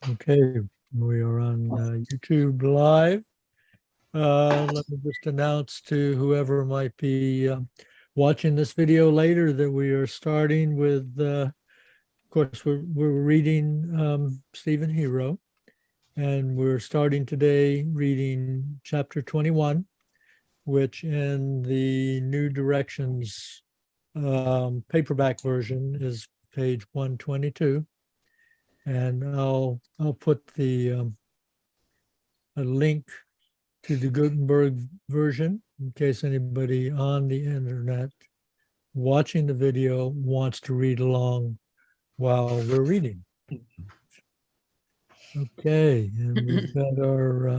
Okay, we are on YouTube Live. Let me just announce to whoever might be watching this video later that we are starting with, of course, we're reading Stephen Hero, and we're starting today reading Chapter 21, which in the New Directions paperback version is page 122. And I'll put a link to the Gutenberg version in case anybody on the internet watching the video wants to read along while we're reading. Okay, and we've got our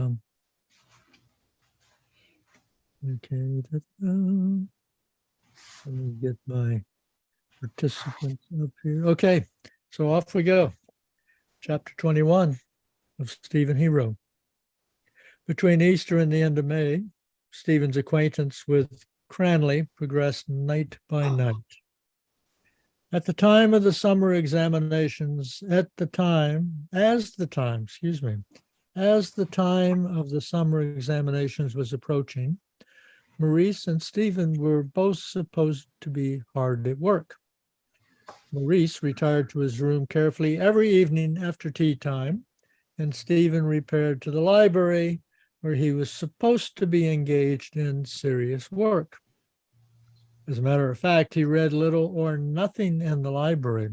okay. Let me get my participants up here. Okay, so off we go. Chapter 21 of Stephen Hero. Between Easter and the end of May, Stephen's acquaintance with Cranley progressed night by night. At the time of the summer examinations, as the time of the summer examinations was approaching, Maurice and Stephen were both supposed to be hard at work. Maurice retired to his room carefully every evening after tea time, and Stephen repaired to the library where he was supposed to be engaged in serious work. As a matter of fact, he read little or nothing in the library.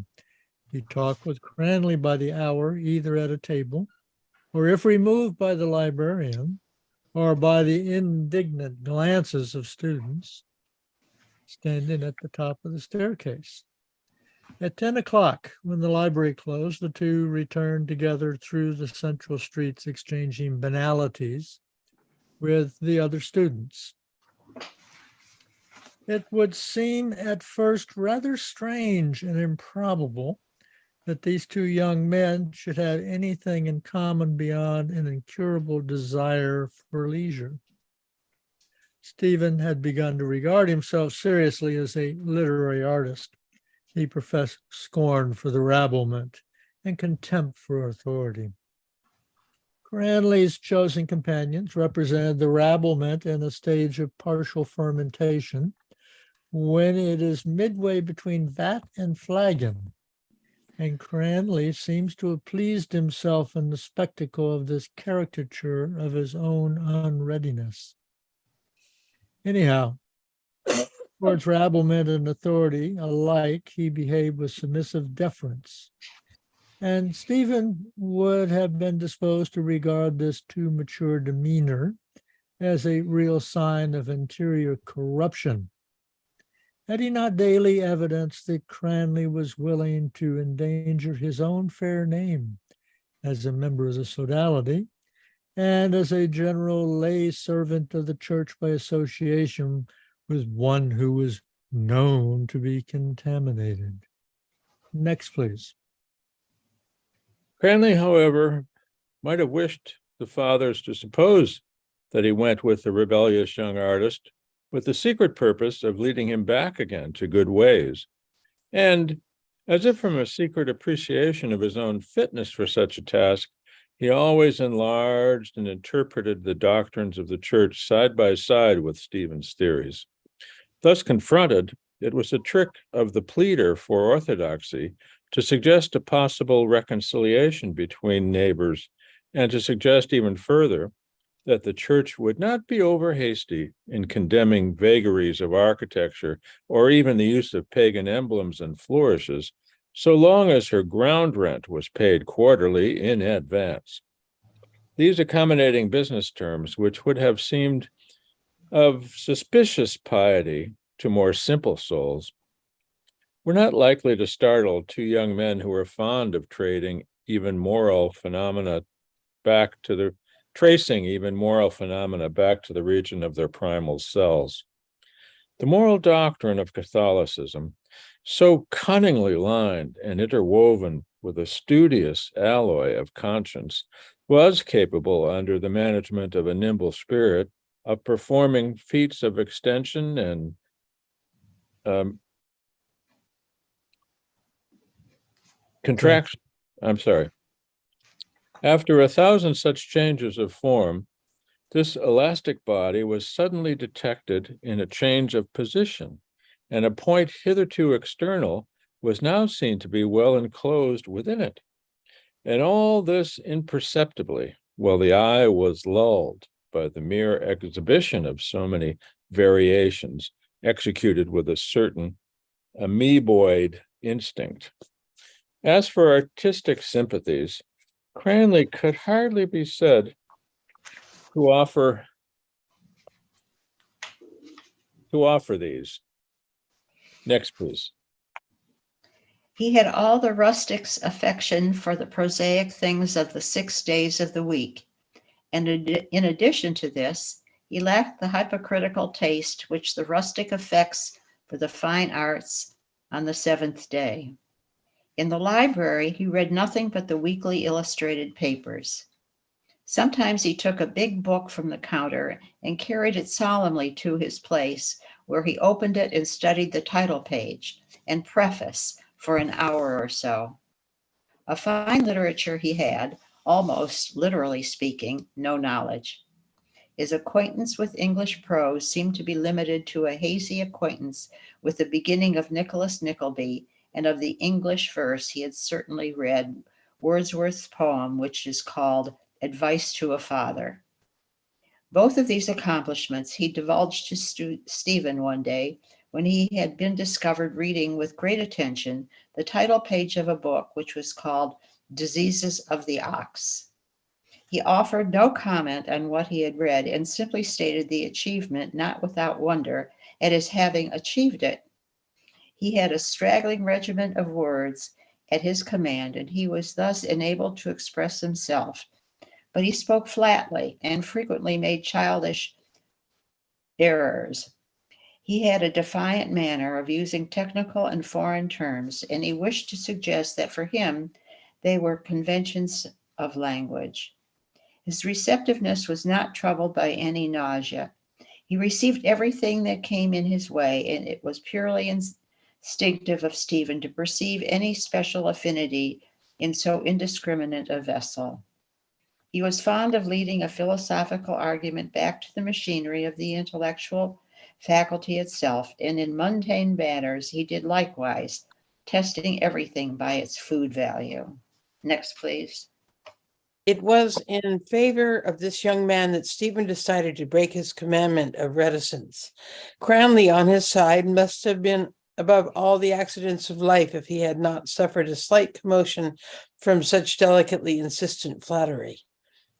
He talked with Cranley by the hour, either at a table, or if removed by the librarian, or by the indignant glances of students standing at the top of the staircase. At 10 o'clock, when the library closed, the two returned together through the central streets, exchanging banalities with the other students. It would seem at first rather strange and improbable that these two young men should have anything in common beyond an incurable desire for leisure. Stephen had begun to regard himself seriously as a literary artist. He professed scorn for the rabblement and contempt for authority. Cranley's chosen companions represented the rabblement in a stage of partial fermentation, when it is midway between vat and flagon, and Cranley seems to have pleased himself in the spectacle of this caricature of his own unreadiness. Anyhow, towards rabblement and authority alike, he behaved with submissive deference. And Stephen would have been disposed to regard this too mature demeanor as a real sign of interior corruption, had he not daily evidenced that Cranley was willing to endanger his own fair name as a member of the sodality and as a general lay servant of the church by association with one who was known to be contaminated. Next, please. Cranley, however, might have wished the fathers to suppose that he went with the rebellious young artist with the secret purpose of leading him back again to good ways. And as if from a secret appreciation of his own fitness for such a task, he always enlarged and interpreted the doctrines of the church side by side with Stephen's theories. Thus confronted, it was a trick of the pleader for orthodoxy to suggest a possible reconciliation between neighbors and to suggest even further that the church would not be over hasty in condemning vagaries of architecture or even the use of pagan emblems and flourishes, so long as her ground rent was paid quarterly in advance. These accommodating business terms, which would have seemed of suspicious piety to more simple souls, were not likely to startle two young men who were fond of tracing even moral phenomena back to the region of their primal selves. The moral doctrine of Catholicism, so cunningly lined and interwoven with a studious alloy of conscience, was capable, under the management of a nimble spirit, of performing feats of extension and contraction. I'm sorry. After 1,000 such changes of form, this elastic body was suddenly detected in a change of position, and a point hitherto external was now seen to be well enclosed within it. And all this imperceptibly, while the eye was lulled by the mere exhibition of so many variations executed with a certain amoeboid instinct. As for artistic sympathies, Cranley could hardly be said to offer these. Next, please. He had all the rustic's affection for the prosaic things of the 6 days of the week, and in addition to this, he lacked the hypocritical taste which the rustic affects for the fine arts on the 7th day. In the library, he read nothing but the weekly illustrated papers. Sometimes he took a big book from the counter and carried it solemnly to his place, where he opened it and studied the title page and preface for an hour or so. A fine literature he had, almost literally speaking, no knowledge. His acquaintance with English prose seemed to be limited to a hazy acquaintance with the beginning of Nicholas Nickleby, and of the English verse he had certainly read Wordsworth's poem, which is called Advice to a Father. Both of these accomplishments he divulged to Stephen one day when he had been discovered reading with great attention the title page of a book which was called Diseases of the Ox. He offered no comment on what he had read and simply stated the achievement, not without wonder at his having achieved it. He had a straggling regiment of words at his command, and he was thus enabled to express himself. But he spoke flatly and frequently made childish errors. He had a defiant manner of using technical and foreign terms, and he wished to suggest that for him they were conventions of language. His receptiveness was not troubled by any nausea. He received everything that came in his way, and it was purely instinctive of Stephen to perceive any special affinity in so indiscriminate a vessel. He was fond of leading a philosophical argument back to the machinery of the intellectual faculty itself, and in mundane matters he did likewise, testing everything by its food value. Next, please. It was in favor of this young man that Stephen decided to break his commandment of reticence. Cranley, on his side, must have been above all the accidents of life if he had not suffered a slight commotion from such delicately insistent flattery.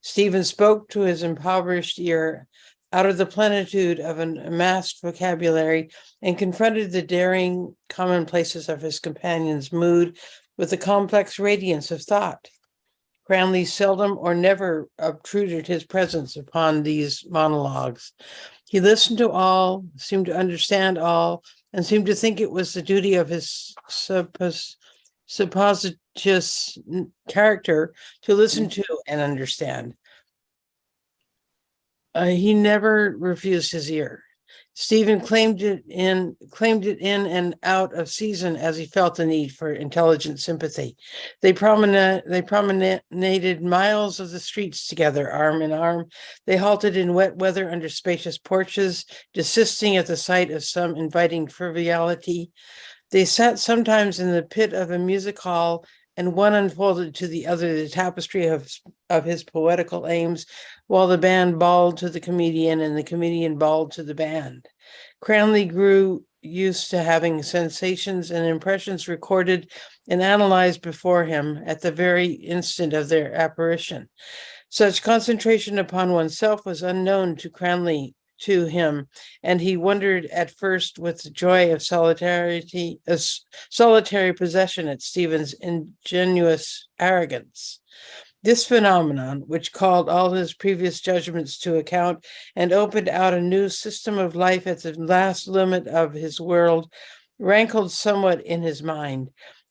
Stephen spoke to his impoverished ear out of the plenitude of an amassed vocabulary and confronted the daring commonplaces of his companion's mood with the complex radiance of thought. Cranley seldom or never obtruded his presence upon these monologues. He listened to all, seemed to understand all, and seemed to think it was the duty of his supposititious character to listen to and understand. He never refused his ear. Stephen claimed it in and out of season as he felt the need for intelligent sympathy. They promenaded miles of the streets together, arm in arm. They halted in wet weather under spacious porches, desisting at the sight of some inviting frivolity. They sat sometimes in the pit of a music hall, and one unfolded to the other the tapestry of his poetical aims, while the band bawled to the comedian and the comedian bawled to the band. Cranley grew used to having sensations and impressions recorded and analyzed before him at the very instant of their apparition. Such concentration upon oneself was unknown to him, and he wondered at first with the joy of solitary possession at Stephen's ingenuous arrogance. This phenomenon, which called all his previous judgments to account and opened out a new system of life at the last limit of his world, rankled somewhat in his mind.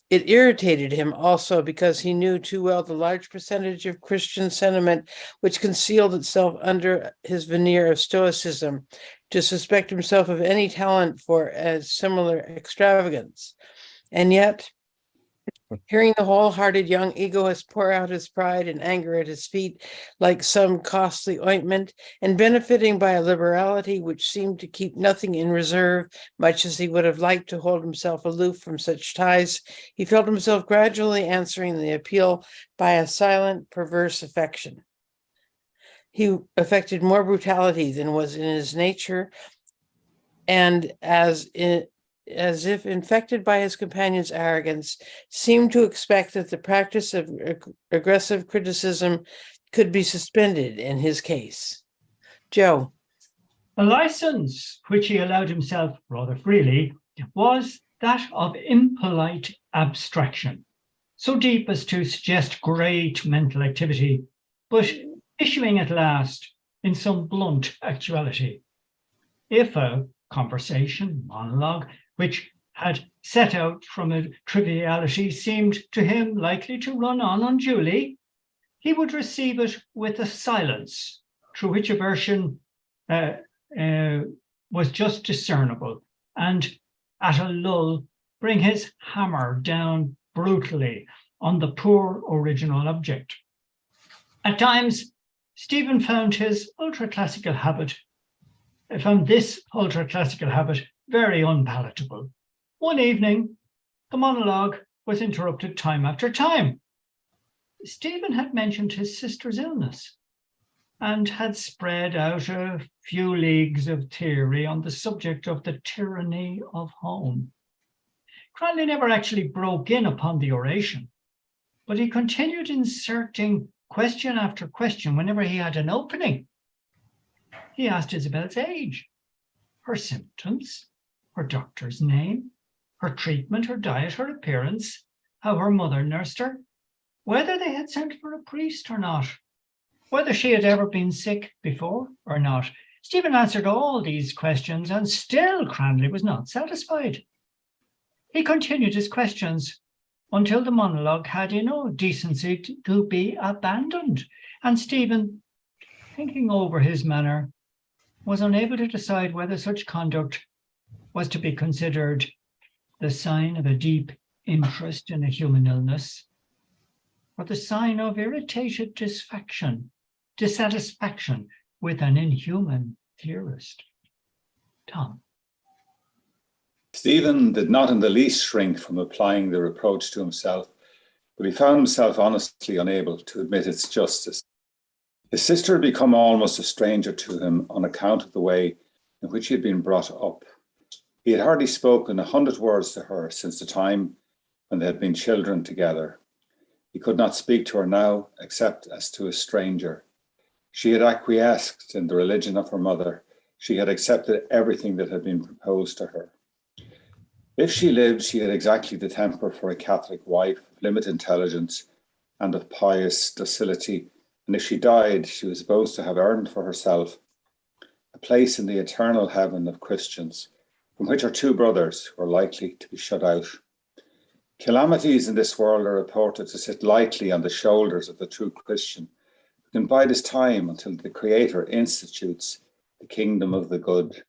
It irritated him also because he knew too well the large percentage of Christian sentiment which concealed itself under his veneer of stoicism to suspect himself of any talent for a similar extravagance. And yet, Hearing the wholehearted young egoist pour out his pride and anger at his feet like some costly ointment, and benefiting by a liberality which seemed to keep nothing in reserve, much as he would have liked to hold himself aloof from such ties, he felt himself gradually answering the appeal by a silent, perverse affection. He affected more brutality than was in his nature, and as if infected by his companion's arrogance, seemed to expect that the practice of aggressive criticism could be suspended in his case. Joe. A license which he allowed himself rather freely was that of impolite abstraction, so deep as to suggest great mental activity, but issuing at last in some blunt actuality. If a conversation, monologue, which had set out from a triviality seemed to him likely to run on unduly, he would receive it with a silence through which aversion was just discernible, and at a lull bring his hammer down brutally on the poor original object. At times, Stephan found this ultra-classical habit very unpalatable. One evening, the monologue was interrupted time after time. Stephan had mentioned his sister's illness and had spread out a few leagues of theory on the subject of the tyranny of home. Cranley never actually broke in upon the oration, but he continued inserting question after question whenever he had an opening. He asked Isabel's age, her symptoms, her doctor's name, her treatment, her diet, her appearance, how her mother nursed her, whether they had sent for a priest or not, whether she had ever been sick before or not. Stephan answered all these questions, and still Cranley was not satisfied. He continued his questions until the monologue had enough decency to be abandoned, and Stephan, thinking over his manner, was unable to decide whether such conduct was to be considered the sign of a deep interest in a human illness, or the sign of irritated dissatisfaction with an inhuman theorist. Tom. Stephan did not in the least shrink from applying the reproach to himself, but he found himself honestly unable to admit its justice. His sister had become almost a stranger to him on account of the way in which he had been brought up. He had hardly spoken 100 words to her since the time when they had been children together. He could not speak to her now except as to a stranger. She had acquiesced in the religion of her mother. She had accepted everything that had been proposed to her. If she lived, she had exactly the temper for a Catholic wife of limited intelligence and of pious docility, and if she died, she was supposed to have earned for herself a place in the eternal heaven of Christians, from which her two brothers were likely to be shut out. Calamities in this world are reported to sit lightly on the shoulders of the true Christian, who can bide his time until the Creator institutes the kingdom of the good.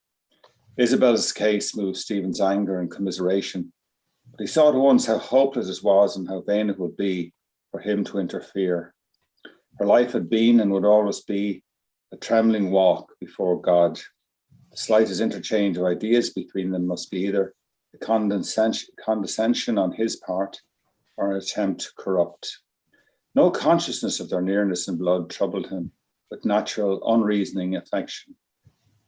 Isabel's case moved Stephan's anger and commiseration, but he saw at once how hopeless it was and how vain it would be for him to interfere. Her life had been and would always be a trembling walk before God. The slightest interchange of ideas between them must be either a condescension on his part or an attempt to corrupt. No consciousness of their nearness in blood troubled him with natural, unreasoning affection.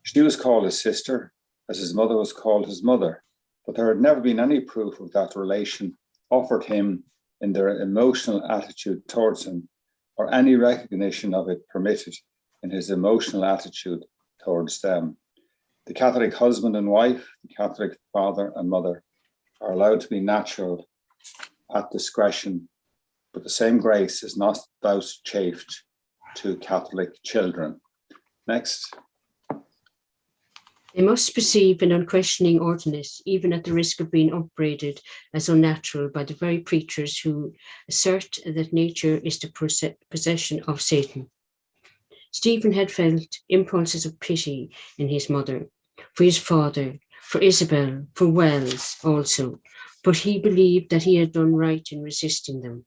She was called his sister, as his mother was called his mother, but there had never been any proof of that relation offered him in their emotional attitude towards him, or any recognition of it permitted in his emotional attitude towards them. The Catholic husband and wife, the Catholic father and mother are allowed to be natural at discretion, but the same grace is not vouchsafed to Catholic children. Next. They must perceive an unquestioning ordinance, even at the risk of being upbraided as unnatural by the very preachers who assert that nature is the possession of Satan. Stephan had felt impulses of pity in his mother, for his father, for Isabel, for Wells also, but he believed that he had done right in resisting them.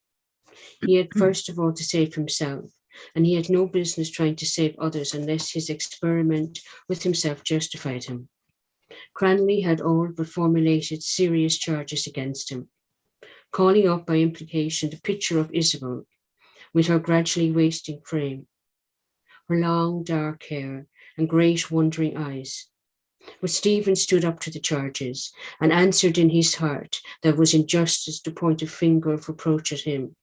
He had first of all to save himself, and he had no business trying to save others unless his experiment with himself justified him. Cranley had all but formulated serious charges against him, calling up by implication the picture of Isabel, with her gradually wasting frame, her long dark hair and great wondering eyes. But Stephen stood up to the charges and answered in his heart that was injustice to point a finger of reproach at him,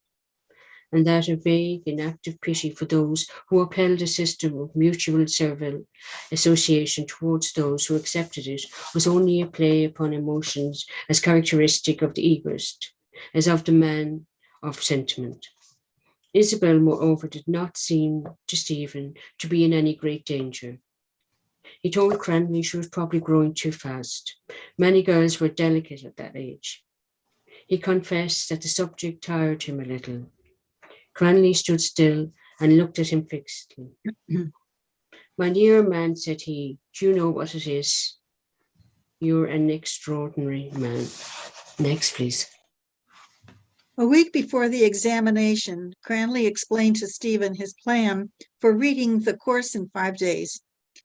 and that a vague, inactive pity for those who upheld a system of mutual servile association towards those who accepted it was only a play upon emotions as characteristic of the egoist, as of the man of sentiment. Isabel, moreover, did not seem to Stephen to be in any great danger. He told Cranley she was probably growing too fast. Many girls were delicate at that age. He confessed that the subject tired him a little. Cranley stood still and looked at him fixedly. My dear man, said he, do you know what it is? You're an extraordinary man. Next, please. A week before the examination, Cranley explained to Stephen his plan for reading the course in 5 days.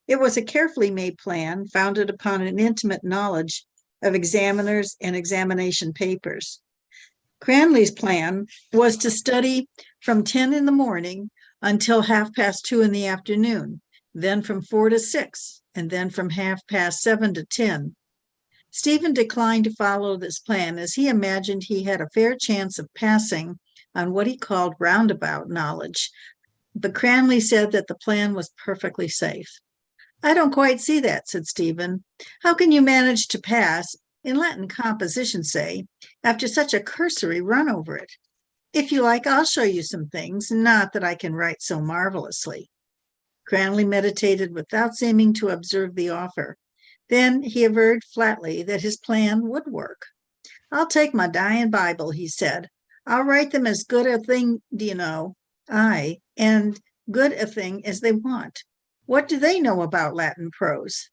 It was a carefully made plan founded upon an intimate knowledge of examiners and examination papers. Cranley's plan was to study from 10 in the morning until 2:30 in the afternoon, then from 4 to 6, and then from 7:30 to 10. Stephen declined to follow this plan as he imagined he had a fair chance of passing on what he called roundabout knowledge, but Cranley said that the plan was perfectly safe. I don't quite see that, said Stephen. How can you manage to pass, in Latin composition, say, after such a cursory run over it? If you like, I'll show you some things, not that I can write so marvelously. Cranley meditated without seeming to observe the offer. Then he averred flatly that his plan would work. I'll take my dying Bible, he said. I'll write them as good a thing, and good a thing as they want. What do they know about Latin prose?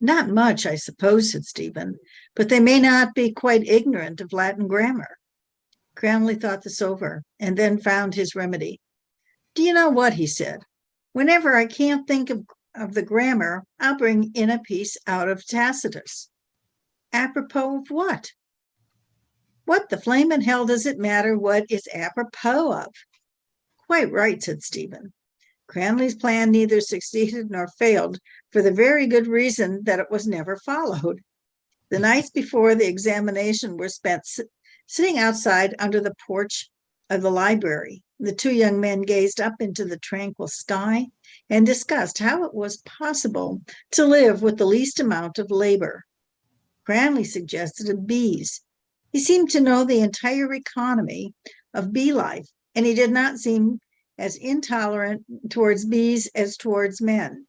Not much, I suppose, said Stephen, but they may not be quite ignorant of Latin grammar. Cranley thought this over and then found his remedy. Do you know what, he said. Whenever I can't think of the grammar, I'll bring in a piece out of Tacitus. Apropos of what? What the flame in hell does it matter what it's apropos of? Quite right, said Stephen. Cranley's plan neither succeeded nor failed for the very good reason that it was never followed. The nights before the examination were spent sitting outside under the porch of the library. The two young men gazed up into the tranquil sky and discussed how it was possible to live with the least amount of labor. Cranley suggested bees. He seemed to know the entire economy of bee life, and he did not seem as intolerant towards bees as towards men.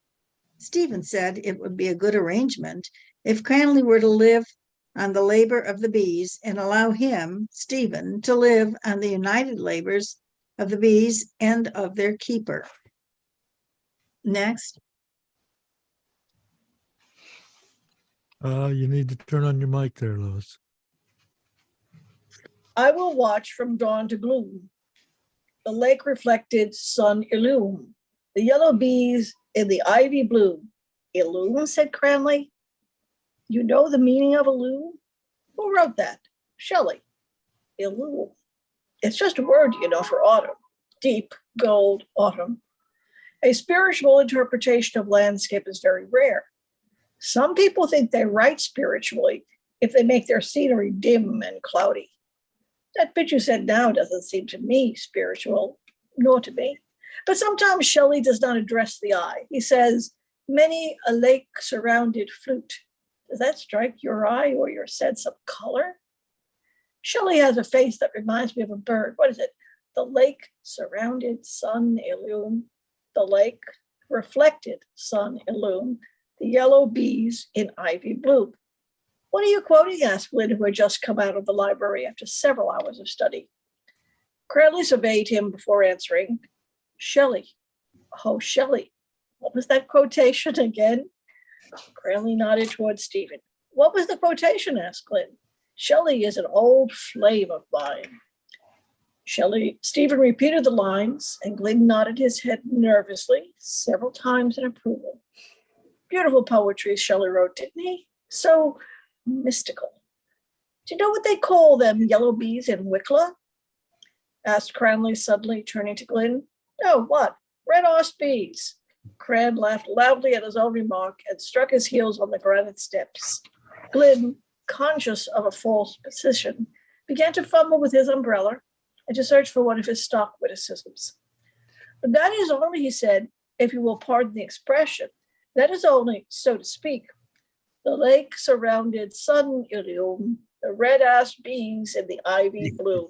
Stephen said it would be a good arrangement if Cranley were to live on the labor of the bees and allow him, Stephen, to live on the united labors of the bees and of their keeper. Next. You need to turn on your mic there, Lois. I will watch from dawn to gloom. The lake reflected sun illume. The yellow bees in the ivy bloom. Illume, said Cranley. You know the meaning of illume? Who wrote that? Shelley. Illume. It's just a word, for autumn. Deep, gold, autumn. A spiritual interpretation of landscape is very rare. Some people think they write spiritually if they make their scenery dim and cloudy. That bit you said now doesn't seem to me spiritual, nor to me. But sometimes Shelley does not address the eye. He says, many a lake-surrounded flute. Does that strike your eye or your sense of color? Shelley has a face that reminds me of a bird. What is it? The lake-surrounded sun illume. The lake reflected sun illume. The yellow bees in ivy bloom. What are you quoting? Asked Lynn, who had just come out of the library after several hours of study. Cranley surveyed him before answering. Shelley. Oh, Shelley. What was that quotation again? Cranley nodded towards Stephen. What was the quotation? Asked Lynn. Shelley is an old flame of mine. Stephen repeated the lines, and Glynn nodded his head nervously several times in approval. Beautiful poetry, Shelley wrote, didn't he? So mystical. Do you know what they call them yellow bees in Wicklow? Asked Cranley suddenly, turning to Glynn. No, what? Red-arsed bees. Cran laughed loudly at his own remark and struck his heels on the granite steps. Glynn, conscious of a false position, began to fumble with his umbrella and to search for one of his stock witticisms. But that is only, he said, if you will pardon the expression, that is only, so to speak, the lake surrounded sun illume, the red-ass bees in the ivy bloom.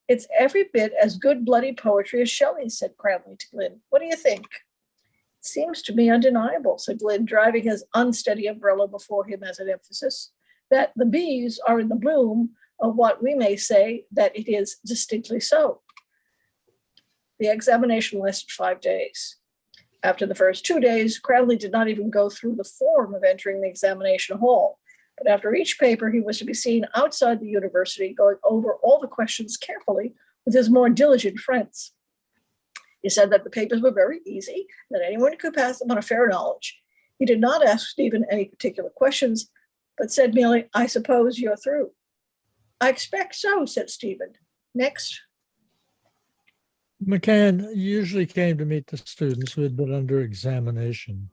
It's every bit as good bloody poetry as Shelley, said Cranley to Glynn. What do you think? It seems to me undeniable, said Glynn, driving his unsteady umbrella before him as an emphasis, that the bees are in the bloom of what we may say that it is distinctly so. The examination lasted 5 days. After the first 2 days, Cranley did not even go through the form of entering the examination hall. But after each paper, he was to be seen outside the university, going over all the questions carefully with his more diligent friends. He said that the papers were very easy, that anyone could pass them on a fair knowledge. He did not ask Stephen any particular questions, but said merely, I suppose you're through. I expect so, said Stephen. Next. McCann usually came to meet the students who had been under examination.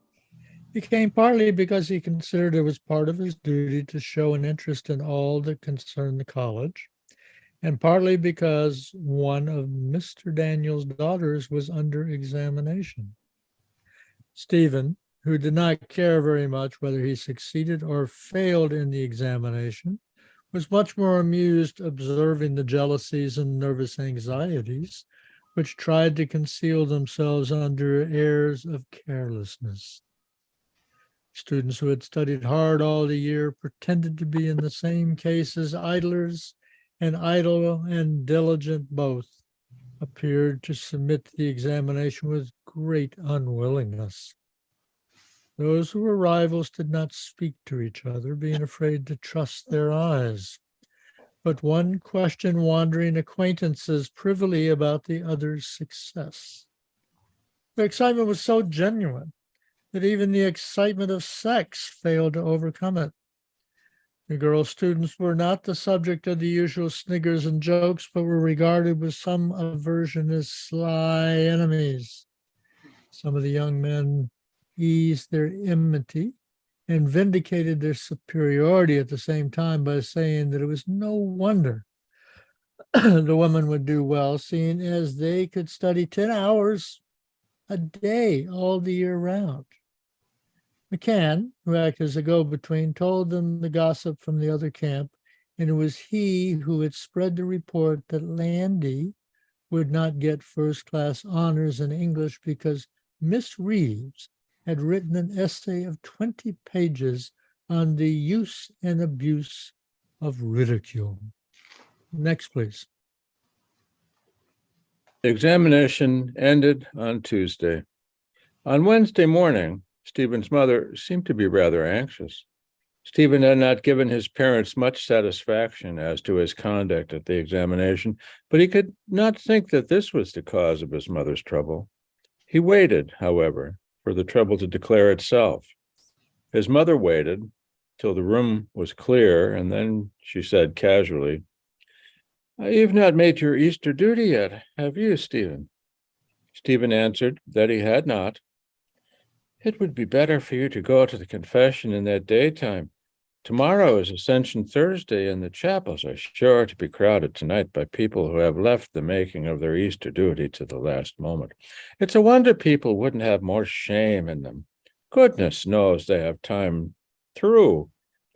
He came partly because he considered it was part of his duty to show an interest in all that concerned the college, and partly because one of Mr. Daniel's daughters was under examination. Stephen, who did not care very much whether he succeeded or failed in the examination, was much more amused observing the jealousies and nervous anxieties which tried to conceal themselves under airs of carelessness. Students who had studied hard all the year pretended to be in the same case as idlers, and idle and diligent both appeared to submit to the examination with great unwillingness. Those who were rivals did not speak to each other, being afraid to trust their eyes. But one questioned wandering acquaintances privily about the other's success. The excitement was so genuine that even the excitement of sex failed to overcome it. The girl students were not the subject of the usual sniggers and jokes, but were regarded with some aversion as sly enemies. Some of the young men eased their enmity and vindicated their superiority at the same time by saying that it was no wonder the women would do well, seeing as they could study 10 hours a day all the year round. McCann, who acted as a go-between, told them the gossip from the other camp, and it was he who had spread the report that Landy would not get first-class honors in English because Miss Reeves had written an essay of 20 pages on the use and abuse of ridicule. Next, please. The examination ended on Tuesday. On Wednesday morning, Stephen's mother seemed to be rather anxious. Stephen had not given his parents much satisfaction as to his conduct at the examination, but he could not think that this was the cause of his mother's trouble. He waited, however, for the trouble to declare itself. His mother waited till the room was clear, and then she said casually, "You've not made your Easter duty yet, have you, Stephen?" Stephen answered that he had not. "It would be better for you to go to the confession in that daytime. Tomorrow is Ascension Thursday, and the chapels are sure to be crowded tonight by people who have left the making of their Easter duty to the last moment. It's a wonder people wouldn't have more shame in them. Goodness knows they have time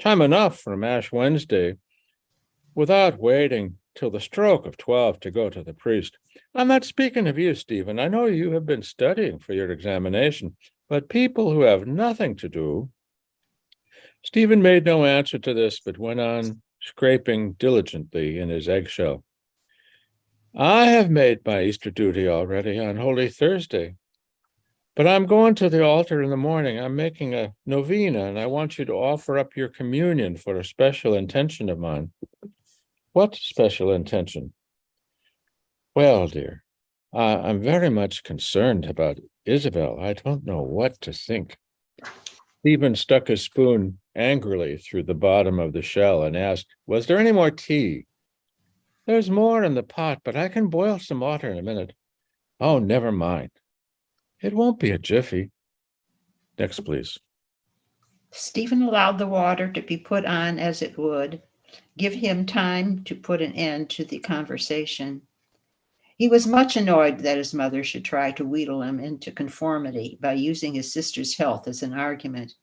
enough from Ash Wednesday, without waiting till the stroke of 12 to go to the priest. I'm not speaking of you, Stephen. I know you have been studying for your examination, but people who have nothing to do." Stephen made no answer to this, but went on scraping diligently in his eggshell. "I have made my Easter duty already on Holy Thursday." But I'm going to the altar in the morning. I'm making a novena, and I want you to offer up your communion for a special intention of mine. What special intention? Well, dear, I'm very much concerned about Isabel. I don't know what to think. Stephen stuck his spoon angrily through the bottom of the shell and asked, was there any more tea? There's more in the pot, but I can boil some water in a minute. Oh, never mind. It won't be a jiffy. Next, please. Stephen allowed the water to be put on as it would, give him time to put an end to the conversation. He was much annoyed that his mother should try to wheedle him into conformity by using his sister's health as an argument.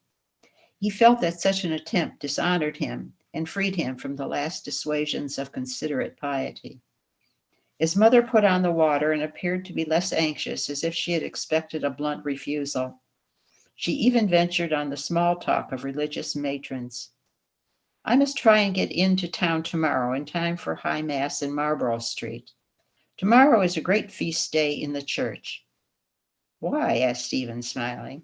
He felt that such an attempt dishonored him and freed him from the last dissuasions of considerate piety. His mother put on the water and appeared to be less anxious, as if she had expected a blunt refusal. She even ventured on the small talk of religious matrons. I must try and get into town tomorrow in time for High Mass in Marlborough Street. Tomorrow is a great feast day in the church. Why? Asked Stephen, smiling.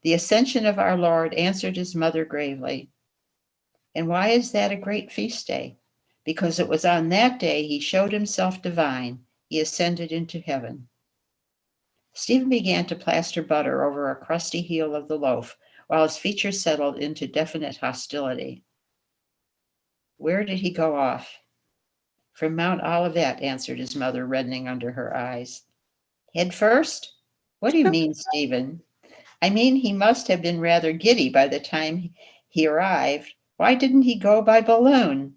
The Ascension of our Lord, answered his mother gravely. And why is that a great feast day? Because it was on that day he showed himself divine. He ascended into heaven. Stephen began to plaster butter over a crusty heel of the loaf, while his features settled into definite hostility. Where did he go off? From Mount Olivet, answered his mother, reddening under her eyes. Head first? What do you mean, Stephen? I mean, he must have been rather giddy by the time he arrived. Why didn't he go by balloon?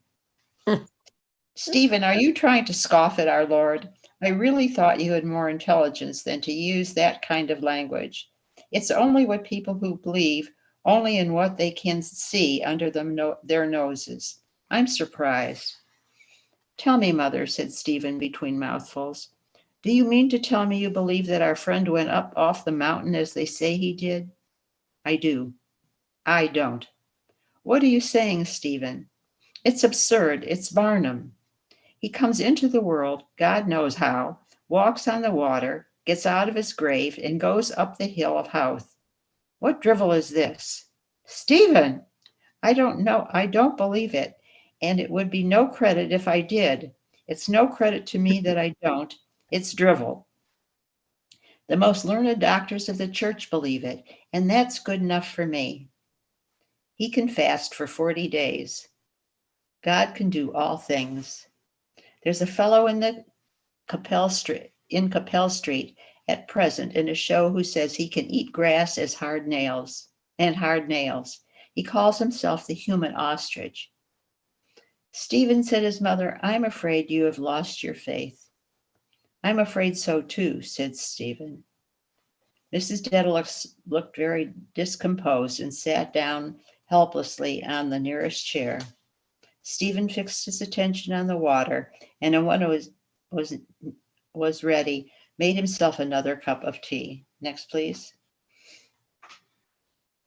Stephen, are you trying to scoff at our Lord? I really thought you had more intelligence than to use that kind of language. It's only what people who believe only in what they can see under their noses. I'm surprised. Tell me, Mother, said Stephen between mouthfuls. Do you mean to tell me you believe that our friend went up off the mountain as they say he did? I do. I don't. What are you saying, Stephen? It's absurd. It's Barnum. He comes into the world, God knows how, walks on the water, gets out of his grave, and goes up the hill of Howth. What drivel is this? Stephen! I don't know. I don't believe it. And it would be no credit if I did. It's no credit to me that I don't. It's drivel. The most learned doctors of the church believe it, and that's good enough for me. He can fast for 40 days. God can do all things. There's a fellow in Capel Street at present in a show who says he can eat grass as hard nails. He calls himself the human ostrich. Stephen, said his mother, I'm afraid you have lost your faith. I'm afraid so too, said Stephen. Mrs. Dedalus looked very discomposed and sat down helplessly on the nearest chair. Stephen fixed his attention on the water, and when it was ready, made himself another cup of tea. Next, please.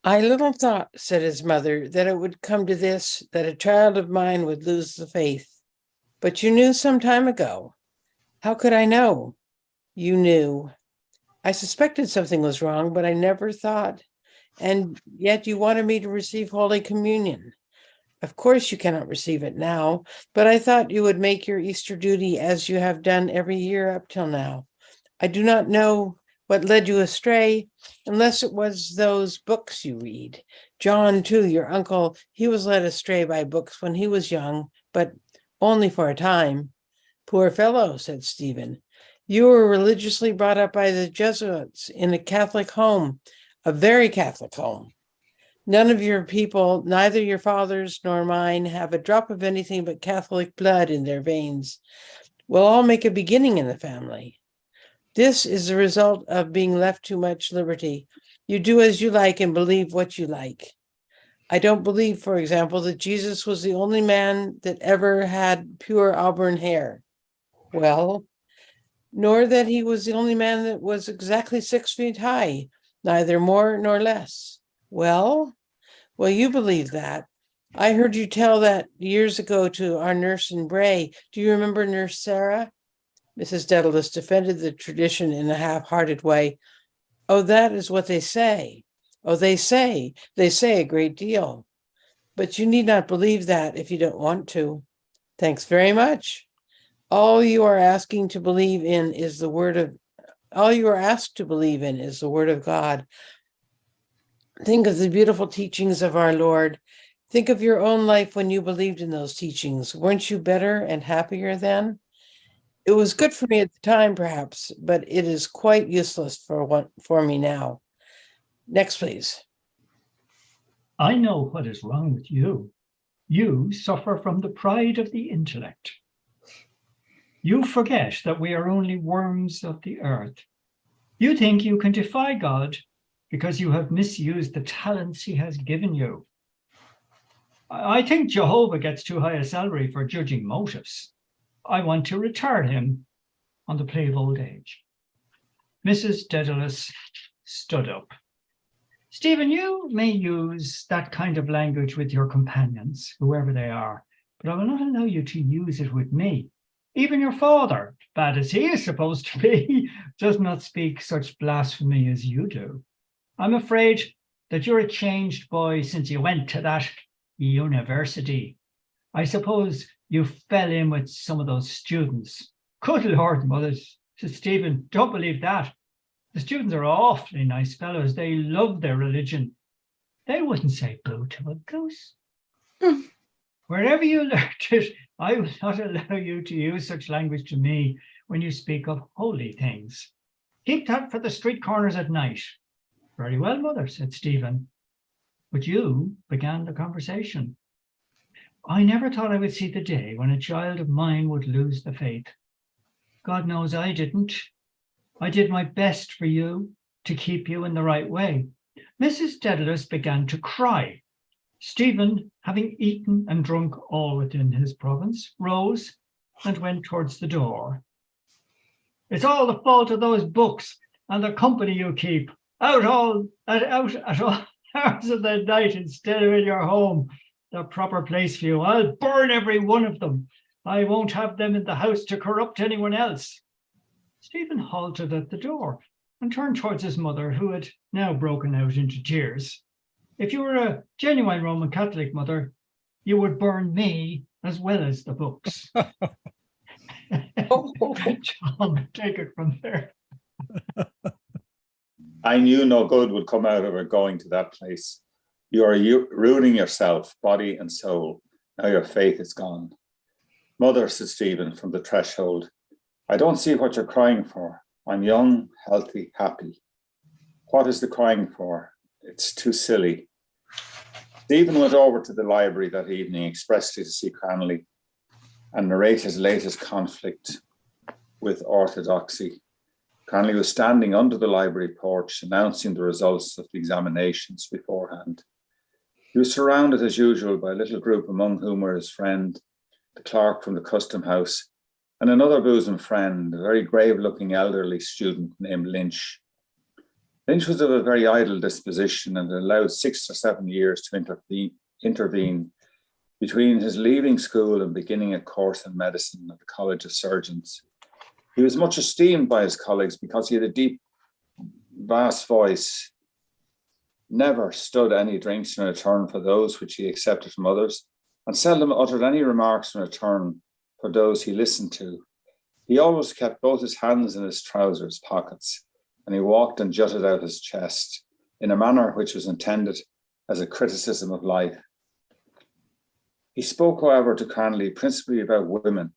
I little thought, said his mother, that it would come to this, that a child of mine would lose the faith. But you knew some time ago. How could I know? You knew. I suspected something was wrong, but I never thought. And yet you wanted me to receive Holy Communion. Of course you cannot receive it now, but I thought you would make your Easter duty as you have done every year up till now. I do not know what led you astray, unless it was those books you read. John, too, your uncle, he was led astray by books when he was young, but only for a time. Poor fellow, said Stephen. You were religiously brought up by the Jesuits in a Catholic home, a very Catholic home. None of your people, neither your father's nor mine, have a drop of anything but Catholic blood in their veins. We'll all make a beginning in the family. This is the result of being left too much liberty. You do as you like and believe what you like. I don't believe, for example, that Jesus was the only man that ever had pure auburn hair. Well, nor that he was the only man that was exactly 6 feet high, neither more nor less. Well, you believe that. I heard you tell that years ago to our nurse in Bray. Do you remember Nurse Sarah? Mrs. Dedalus defended the tradition in a half-hearted way. Oh, that is what they say. Oh, they say a great deal. But you need not believe that if you don't want to. Thanks very much. All you are asking to believe in is the word of all you are asked to believe in is the word of God. Think of the beautiful teachings of our Lord. Think of your own life when you believed in those teachings. Weren't you better and happier then? It was good for me at the time, perhaps, but it is quite useless for me now. Next, please. I know what is wrong with you. You suffer from the pride of the intellect. You forget that we are only worms of the earth. You think you can defy God because you have misused the talents he has given you. I think Jehovah gets too high a salary for judging motives. I want to retire him on the plea of old age. Mrs. Dedalus stood up. Stephen, you may use that kind of language with your companions, whoever they are, but I will not allow you to use it with me. Even your father, bad as he is supposed to be, does not speak such blasphemy as you do. I'm afraid that you're a changed boy since you went to that university. I suppose you fell in with some of those students. Good Lord, Mother, said Stephen, don't believe that. The students are awfully nice fellows. They love their religion. They wouldn't say boo to a goose. Wherever you learned it, I will not allow you to use such language to me when you speak of holy things. Keep that for the street corners at night. Very well, Mother, said Stephen. But you began the conversation. I never thought I would see the day when a child of mine would lose the faith. God knows I didn't. I did my best for you to keep you in the right way. Mrs. Dedalus began to cry. Stephen, having eaten and drunk all within his province, rose and went towards the door. It's all the fault of those books and the company you keep. Out at all hours of the night instead of in your home, the proper place for you. I'll burn every one of them. I won't have them in the house to corrupt anyone else. Stephen halted at the door and turned towards his mother, who had now broken out into tears. If you were a genuine Roman Catholic, Mother, you would burn me as well as the books. John, take it from there. I knew no good would come out of her going to that place. You are ruining yourself, body and soul. Now your faith is gone. Mother, said Stephen from the threshold, I don't see what you're crying for. I'm young, healthy, happy. What is the crying for? It's too silly. Stephen went over to the library that evening expressly to see Cranley and narrate his latest conflict with orthodoxy. Cranley was standing under the library porch announcing the results of the examinations beforehand. He was surrounded as usual by a little group among whom were his friend, the clerk from the custom house, and another bosom friend, a very grave-looking elderly student named Lynch. Lynch was of a very idle disposition and allowed 6 or 7 years to intervene between his leaving school and beginning a course in medicine at the College of Surgeons. He was much esteemed by his colleagues because he had a deep, vast voice, never stood any drinks in return for those which he accepted from others, and seldom uttered any remarks in return for those he listened to. He always kept both his hands in his trousers pockets, and he walked and jutted out his chest in a manner which was intended as a criticism of life. He spoke, however, to Cranley principally about women,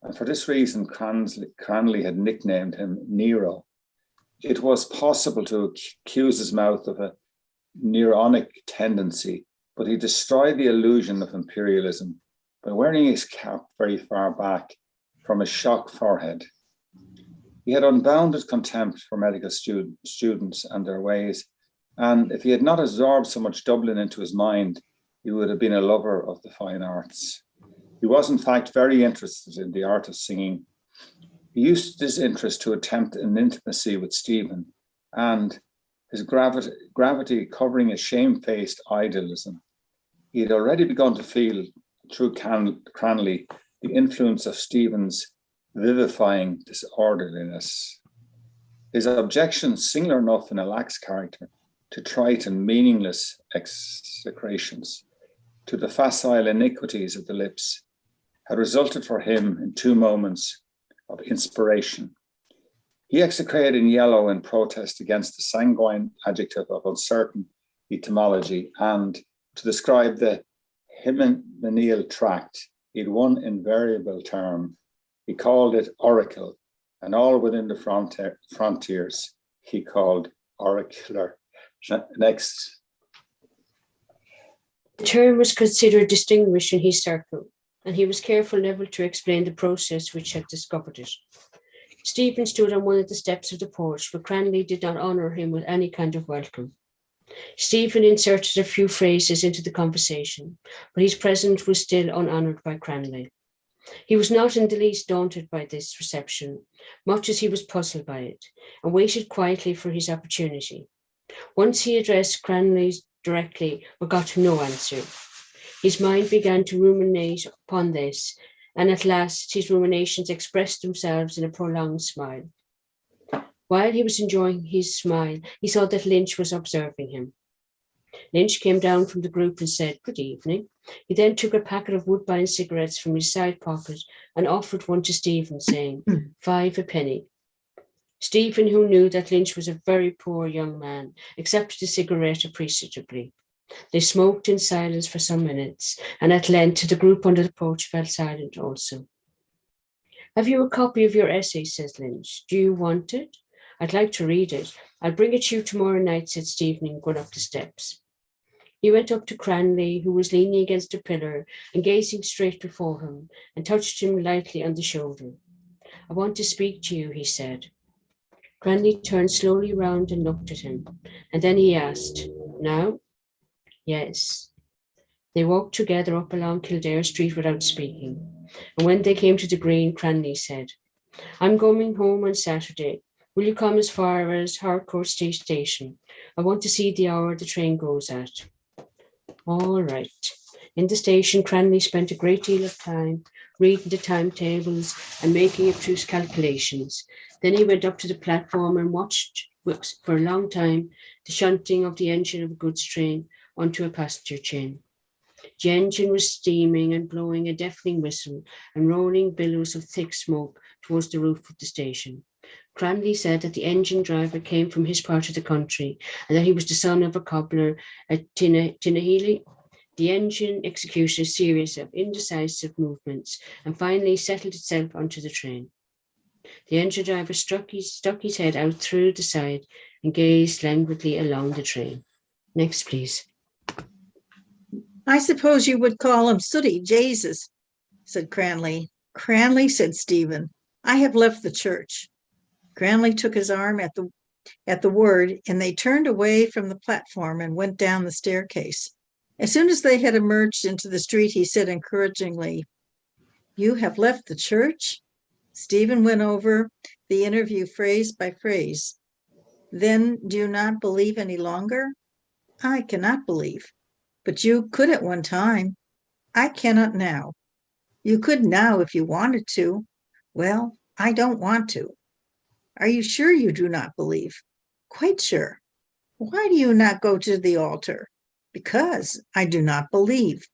and for this reason Cranley had nicknamed him Nero. It was possible to accuse his mouth of a Neronic tendency, but he destroyed the illusion of imperialism by wearing his cap very far back from his shock forehead. He had unbounded contempt for medical students and their ways, and if he had not absorbed so much Dublin into his mind, he would have been a lover of the fine arts. He was, in fact, very interested in the art of singing. He used this interest to attempt an intimacy with Stephen, and his gravity covering a shamefaced idealism. He had already begun to feel, through Cranley, the influence of Stephen's vivifying disorderliness. His objections, singular enough in a lax character, to trite and meaningless execrations, to the facile iniquities of the lips, had resulted for him in 2 moments of inspiration. He execrated in yellow in protest against the sanguine adjective of uncertain etymology, and to describe the hymeneal tract, he had one invariable term. He called it oracle, and all within the frontiers he called oracular. Next. The term was considered distinguished in his circle, and he was careful never to explain the process which had discovered it. Stephen stood on one of the steps of the porch, but Cranley did not honour him with any kind of welcome. Stephen inserted a few phrases into the conversation, but his presence was still unhonoured by Cranley. He was not in the least daunted by this reception, much as he was puzzled by it, and waited quietly for his opportunity. Once he addressed Cranley directly, but got no answer. His mind began to ruminate upon this, and at last his ruminations expressed themselves in a prolonged smile. While he was enjoying his smile, he saw that Lynch was observing him. Lynch came down from the group and said, "Good evening." He then took a packet of Woodbine cigarettes from his side pocket and offered one to Stephen, saying, 5 a penny. Stephen, who knew that Lynch was a very poor young man, accepted the cigarette appreciatively. They smoked in silence for some minutes, and at length the group under the porch fell silent also. "Have you a copy of your essay?" says Lynch. "Do you want it?" "I'd like to read it. I'll bring it to you tomorrow night," said Stephen, going up the steps. He went up to Cranley, who was leaning against a pillar and gazing straight before him, and touched him lightly on the shoulder. "I want to speak to you," he said. Cranley turned slowly round and looked at him, and then he asked, "Now?" "Yes." They walked together up along Kildare Street without speaking, and when they came to the green, Cranley said, "I'm going home on Saturday. Will you come as far as Harcourt Station? I want to see the hour the train goes at." "All right." In the station, Cranley spent a great deal of time reading the timetables and making abstruse calculations. Then he went up to the platform and watched for a long time the shunting of the engine of a goods train onto a passenger train. The engine was steaming and blowing a deafening whistle and rolling billows of thick smoke towards the roof of the station. Cranley said that the engine driver came from his part of the country and that he was the son of a cobbler at Tinnahealy. The engine executed a series of indecisive movements and finally settled itself onto the train. The engine driver stuck his head out through the side and gazed languidly along the train. Next, please. "I suppose you would call him sooty Jesus," said Cranley. "Cranley," said Stephen, "I have left the church." Cranley took his arm at the word, and they turned away from the platform and went down the staircase. As soon as they had emerged into the street, he said encouragingly, "You have left the church?" Stephen went over the interview phrase by phrase. "Then do you not believe any longer?" "I cannot believe." "But you could at one time." "I cannot now." "You could now if you wanted to." "Well, I don't want to." "Are you sure you do not believe?" "Quite sure." "Why do you not go to the altar?" "Because I do not believe."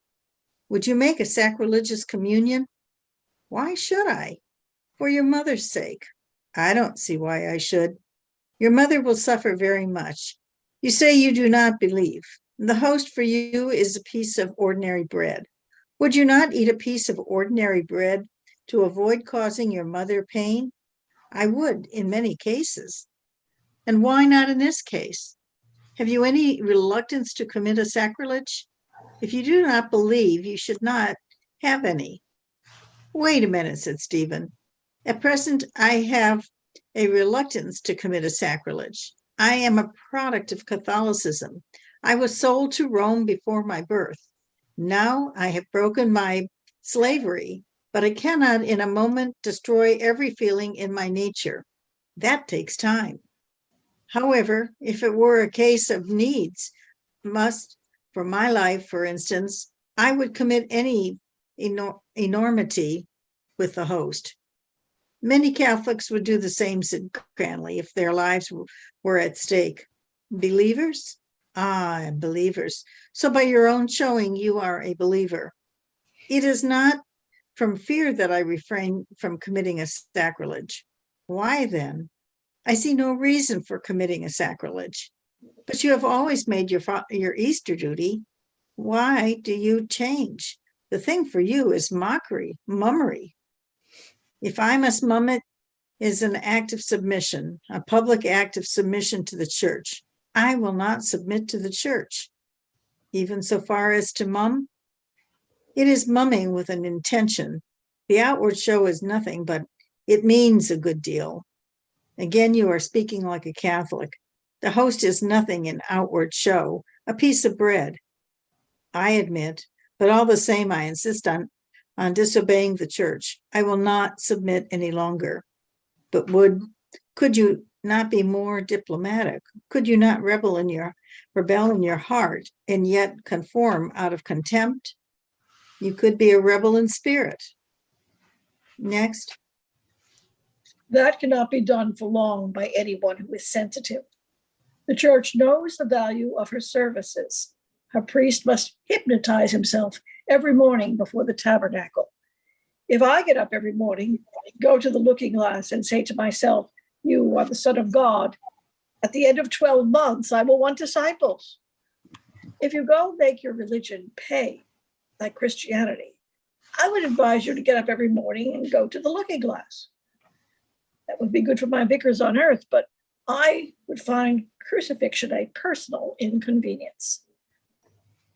"Would you make a sacrilegious communion?" "Why should I?" "For your mother's sake." "I don't see why I should." "Your mother will suffer very much. You say you do not believe. The host for you is a piece of ordinary bread. Would you not eat a piece of ordinary bread to avoid causing your mother pain?" "I would in many cases." "And why not in this case? Have you any reluctance to commit a sacrilege? If you do not believe, you should not have any." "Wait a minute," said Stephen. "At present, I have a reluctance to commit a sacrilege. I am a product of Catholicism. I was sold to Rome before my birth. Now I have broken my slavery, but I cannot in a moment destroy every feeling in my nature. That takes time. However, if it were a case of needs, for my life, for instance, I would commit any enormity with the host." Many Catholics would do the same, said Cranley, if their lives were at stake. Believers? Ah, believers. So by your own showing, you are a believer. It is not from fear that I refrain from committing a sacrilege. Why then? I see no reason for committing a sacrilege. But you have always made your Easter duty. Why do you change? The thing for you is mockery, mummery. If I must mum it, is an act of submission, a public act of submission to the church. I will not submit to the church. Even so far as to mum, it is mumming with an intention. The outward show is nothing, but it means a good deal. Again, you are speaking like a Catholic. The host is nothing in outward show, a piece of bread. I admit, but all the same, I insist on disobeying the church. I will not submit any longer. But could you not be more diplomatic? Could you not rebel in your heart and yet conform out of contempt? You could be a rebel in spirit. Next. That cannot be done for long by anyone who is sensitive. The church knows the value of her services. Her priest must hypnotize himself every morning before the tabernacle. If I get up every morning, go to the looking glass and say to myself, you are the Son of God, at the end of 12 months, I will want disciples. If you go make your religion pay, like Christianity, I would advise you to get up every morning and go to the looking glass. That would be good for my vicars on earth, but I would find crucifixion a personal inconvenience.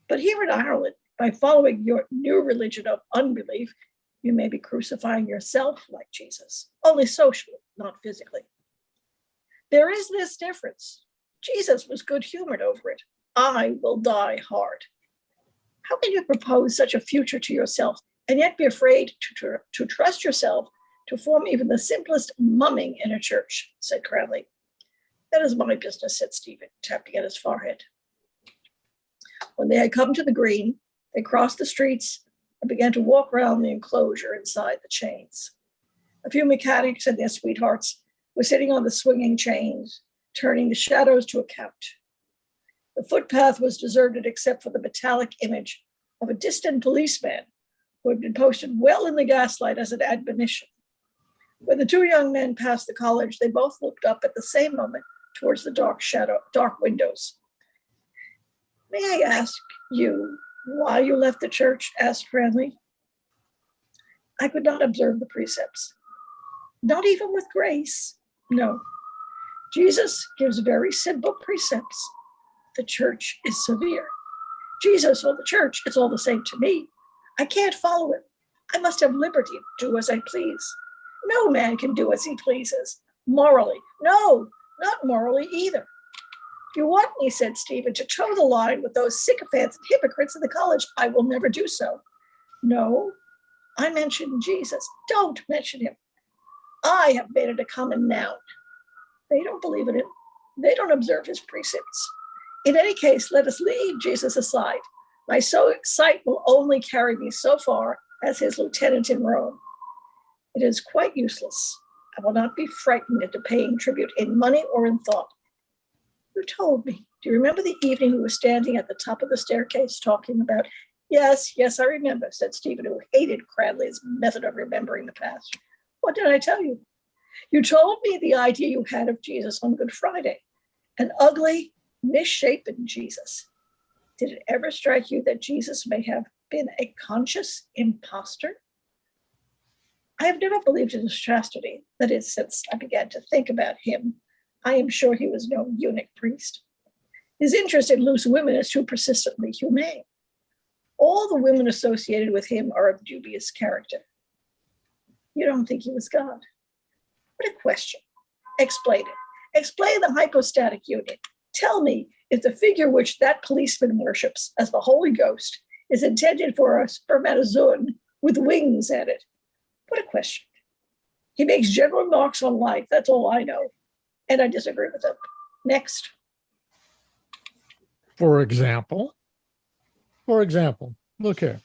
But here in Ireland, by following your new religion of unbelief, you may be crucifying yourself like Jesus, only socially, not physically. There is this difference. Jesus was good-humored over it. I will die hard. How can you propose such a future to yourself and yet be afraid to trust yourself to form even the simplest mumming in a church, said Cranley. That is my business, said Stephen, tapping at his forehead. When they had come to the green, they crossed the streets and began to walk around the enclosure inside the chains. A few mechanics and their sweethearts were sitting on the swinging chains, turning the shadows to account. The footpath was deserted except for the metallic image of a distant policeman who had been posted well in the gaslight as an admonition. When the two young men passed the college, they both looked up at the same moment towards the dark windows. May I ask you why you left the church? Asked Cranley. I could not observe the precepts. Not even with grace. No. Jesus gives very simple precepts. The church is severe. Jesus or the church, it's all the same to me. I can't follow it. I must have liberty to do as I please. No man can do as he pleases. Morally. No, not morally either. You want me, said Stephen, to toe the line with those sycophants and hypocrites in the college. I will never do so. No, I mentioned Jesus. Don't mention him. I have made it a common noun. They don't believe in it. They don't observe his precepts. In any case, let us leave Jesus aside. My sight will only carry me so far as his lieutenant in Rome. It is quite useless. I will not be frightened into paying tribute in money or in thought. You told me. Do you remember the evening we were standing at the top of the staircase talking about? Yes, I remember, said Stephen, who hated Cranley's method of remembering the past. What did I tell you? You told me the idea you had of Jesus on Good Friday, an ugly, misshapen Jesus. Did it ever strike you that Jesus may have been a conscious imposter? I have never believed in his chastity. That is, since I began to think about him, I am sure he was no eunuch priest. His interest in loose women is too persistently humane. All the women associated with him are of dubious character. You don't think he was God? What a question. Explain it. Explain the hypostatic union. Tell me if the figure which that policeman worships as the Holy Ghost is intended for a spermatozoon with wings at it. What a question. He makes general remarks on life. That's all I know. And I disagree with him. Next. For example, look here.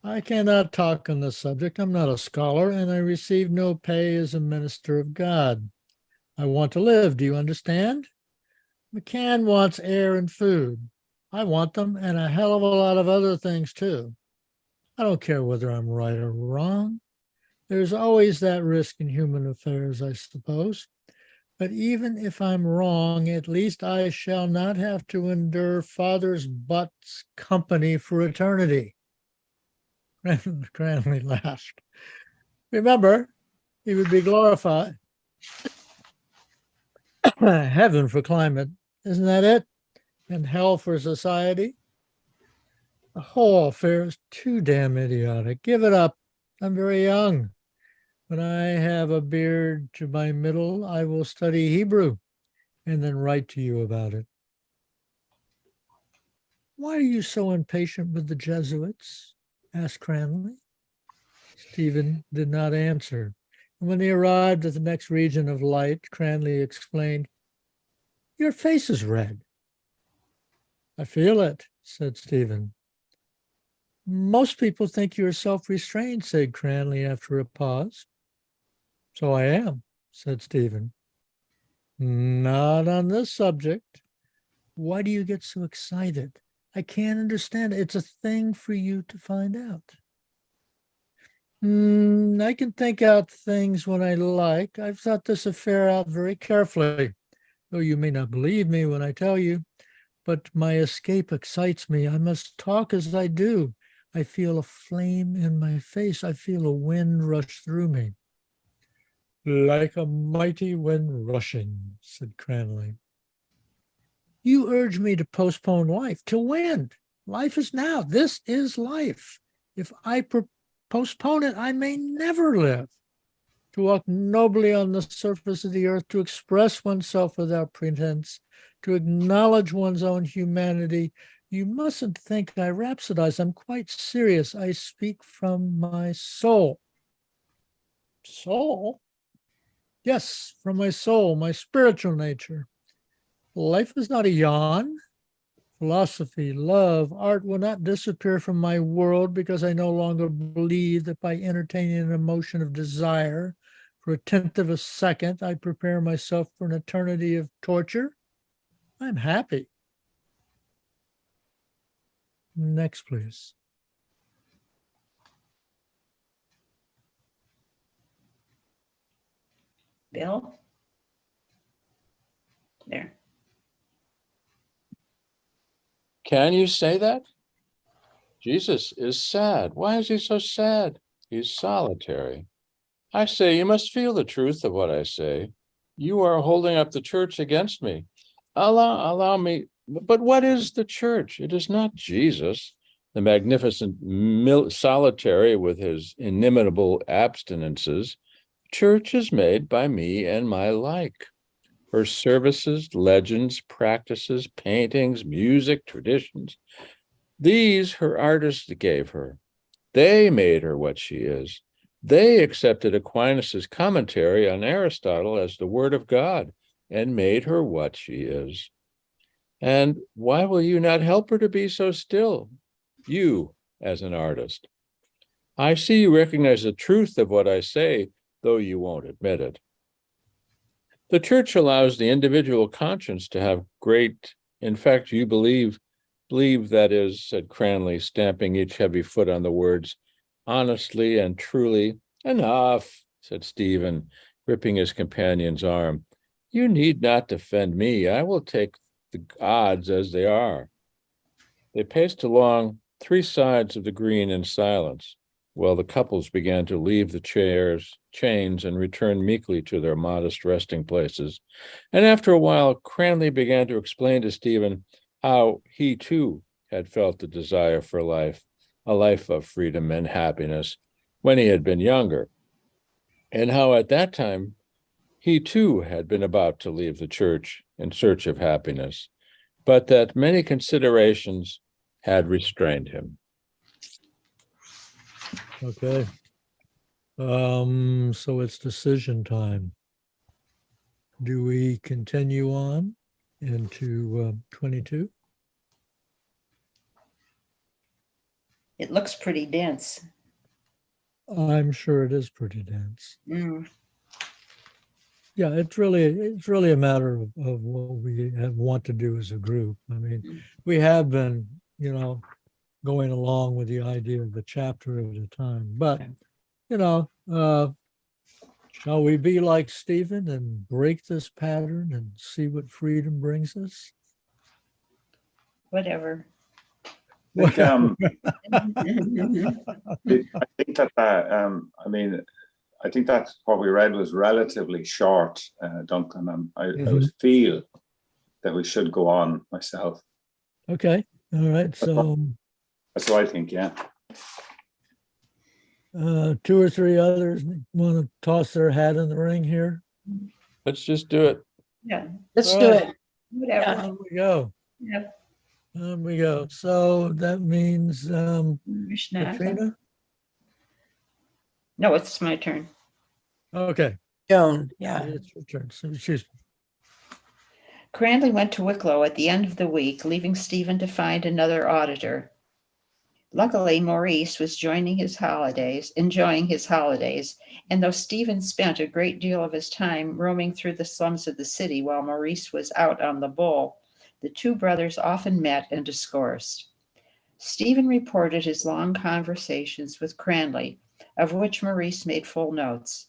I cannot talk on this subject. I'm not a scholar, and I receive no pay as a minister of God. I want to live. Do you understand? McCann wants air and food. I want them and a hell of a lot of other things too. I don't care whether I'm right or wrong. There's always that risk in human affairs, I suppose. But even if I'm wrong, at least I shall not have to endure Father's butt's company for eternity. Cranley laughed. Remember, he would be glorified. Heaven for climate, isn't that it? And hell for society? The whole affair is too damn idiotic. Give it up. I'm very young. When I have a beard to my middle, I will study Hebrew and then write to you about it. Why are you so impatient with the Jesuits? Asked Cranley. Stephen did not answer. And when they arrived at the next region of light, Cranley explained, "Your face is red." "I feel it," said Stephen. "Most people think you're self-restrained," said Cranley after a pause. "So I am," said Stephen. "Not on this subject. Why do you get so excited? I can't understand it. It's a thing for you to find out." I can think out things when I like. I've thought this affair out very carefully, though you may not believe me when I tell you, but my escape excites me. I must talk as I do. I feel a flame in my face. I feel a wind rush through me. "Like a mighty wind rushing," said Cranley. "You urge me to postpone life. Till when? Life is now. This is life. If I postpone it, I may never live. To walk nobly on the surface of the earth, to express oneself without pretense, to acknowledge one's own humanity. You mustn't think I rhapsodize. I'm quite serious. I speak from my soul." "Soul?" "Yes, from my soul, my spiritual nature. Life is not a yawn. Philosophy, love, art will not disappear from my world because I no longer believe that by entertaining an emotion of desire for a tenth of a second, I prepare myself for an eternity of torture. I'm happy." Next, please. Bill? There. Can you say that? Jesus is sad. Why is he so sad? He's solitary. I say you must feel the truth of what I say. You are holding up the church against me. Allow me. But what is the church? It is not Jesus, the magnificent solitary with his inimitable abstinences. Church is made by me and my like. Her services, legends, practices, paintings, music, traditions. These her artists gave her. They made her what she is. They accepted Aquinas's commentary on Aristotle as the word of God and made her what she is. And why will you not help her to be so still? You, as an artist. I see you recognize the truth of what I say, though you won't admit it. The church allows the individual conscience to have great, in fact, you believe that is, said Cranley, stamping each heavy foot on the words, honestly and truly. Enough, said Stephen, gripping his companion's arm. You need not defend me. I will take the odds as they are. They paced along 3 sides of the green in silence, while the couples began to leave the chains and return meekly to their modest resting places. And after a while, Cranley began to explain to Stephen how he too had felt the desire for life, a life of freedom and happiness, when he had been younger, and how at that time he too had been about to leave the church in search of happiness, but that many considerations had restrained him. Okay. So it's decision time. Do we continue on into 22? It looks pretty dense. I'm sure it is pretty dense. Mm. Yeah, it's really a matter of what we want to do as a group. I mean, we have been, going along with the idea of a chapter at a time, but shall we be like Stephen and break this pattern and see what freedom brings us? Whatever. I think, I think that I think that what we read was relatively short, Duncan. I would feel that we should go on myself. Okay. All right. So that's what I think. Yeah. Two or three others want to toss their hat in the ring here. Let's just do it. Yeah. Let's do it. Whatever. On we go. Yeah. On we go. So that means Mishnah. Katrina. No, it's my turn. Okay. Joan, yeah. It's your turn. So she's Cranley went to Wicklow at the end of the week, leaving Stephen to find another auditor. Luckily, Maurice was enjoying his holidays, and though Stephen spent a great deal of his time roaming through the slums of the city while Maurice was out on the bull, the two brothers often met and discoursed. Stephen reported his long conversations with Cranley, of which Maurice made full notes.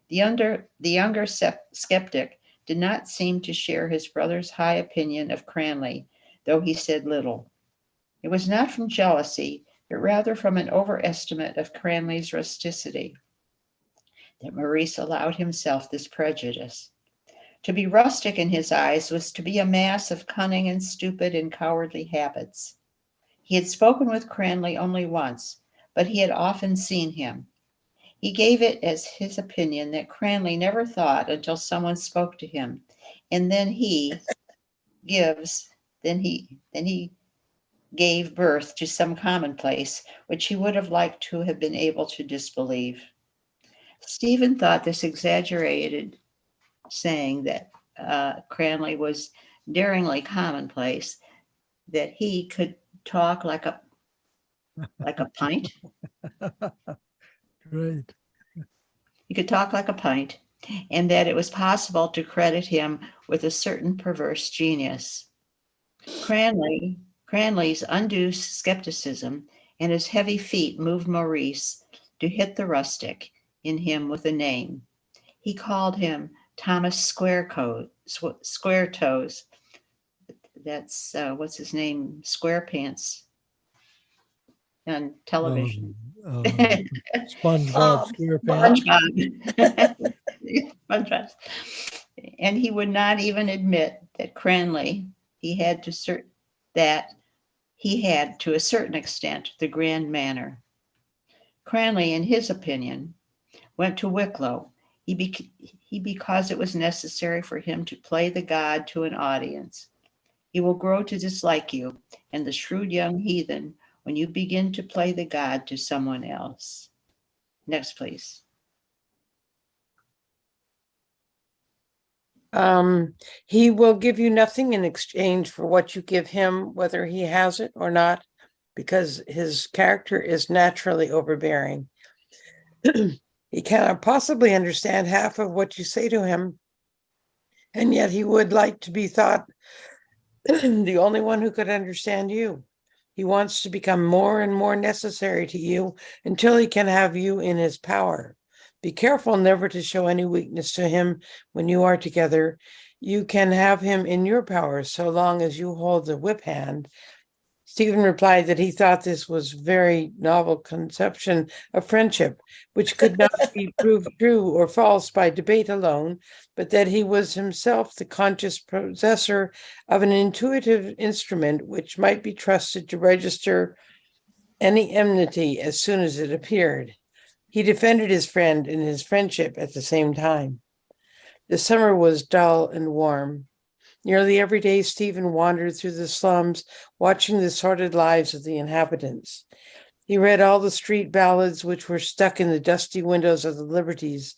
The younger skeptic did not seem to share his brother's high opinion of Cranley, though he said little. It was not from jealousy, but rather from an overestimate of Cranley's rusticity that Maurice allowed himself this prejudice. To be rustic in his eyes was to be a mass of cunning and stupid and cowardly habits. He had spoken with Cranley only once, but he had often seen him. He gave it as his opinion that Cranley never thought until someone spoke to him, and then he gave birth to some commonplace which he would have liked to have been able to disbelieve. Stephen thought this exaggerated saying that Cranley was daringly commonplace, that he could talk like a pint. great. He could talk like a pint, and that it was possible to credit him with a certain perverse genius. Cranley's undue skepticism and his heavy feet moved Maurice to hit the rustic in him with a name. He called him Thomas Square Toes. That's what's his name? SquarePants on television. SpongeBob SquarePants. SpongeBob. And he would not even admit that Cranley, he had to a certain extent the grand manner. Cranley, in his opinion, went to Wicklow because it was necessary for him to play the god to an audience. He will grow to dislike you and the shrewd young heathen when you begin to play the god to someone else. Next, please. He will give you nothing in exchange for what you give him, whether he has it or not, because his character is naturally overbearing. He cannot possibly understand half of what you say to him, and yet he would like to be thought the only one who could understand you. He wants to become more and more necessary to you until he can have you in his power. Be careful never to show any weakness to him when you are together. You can have him in your power so long as you hold the whip hand. Stephen replied that he thought this was a very novel conception of friendship, which could not be proved true or false by debate alone, but that he was himself the conscious possessor of an intuitive instrument which might be trusted to register any enmity as soon as it appeared. He defended his friend and his friendship at the same time. The summer was dull and warm. Nearly every day, Stephen wandered through the slums, watching the sordid lives of the inhabitants. He read all the street ballads which were stuck in the dusty windows of the Liberties.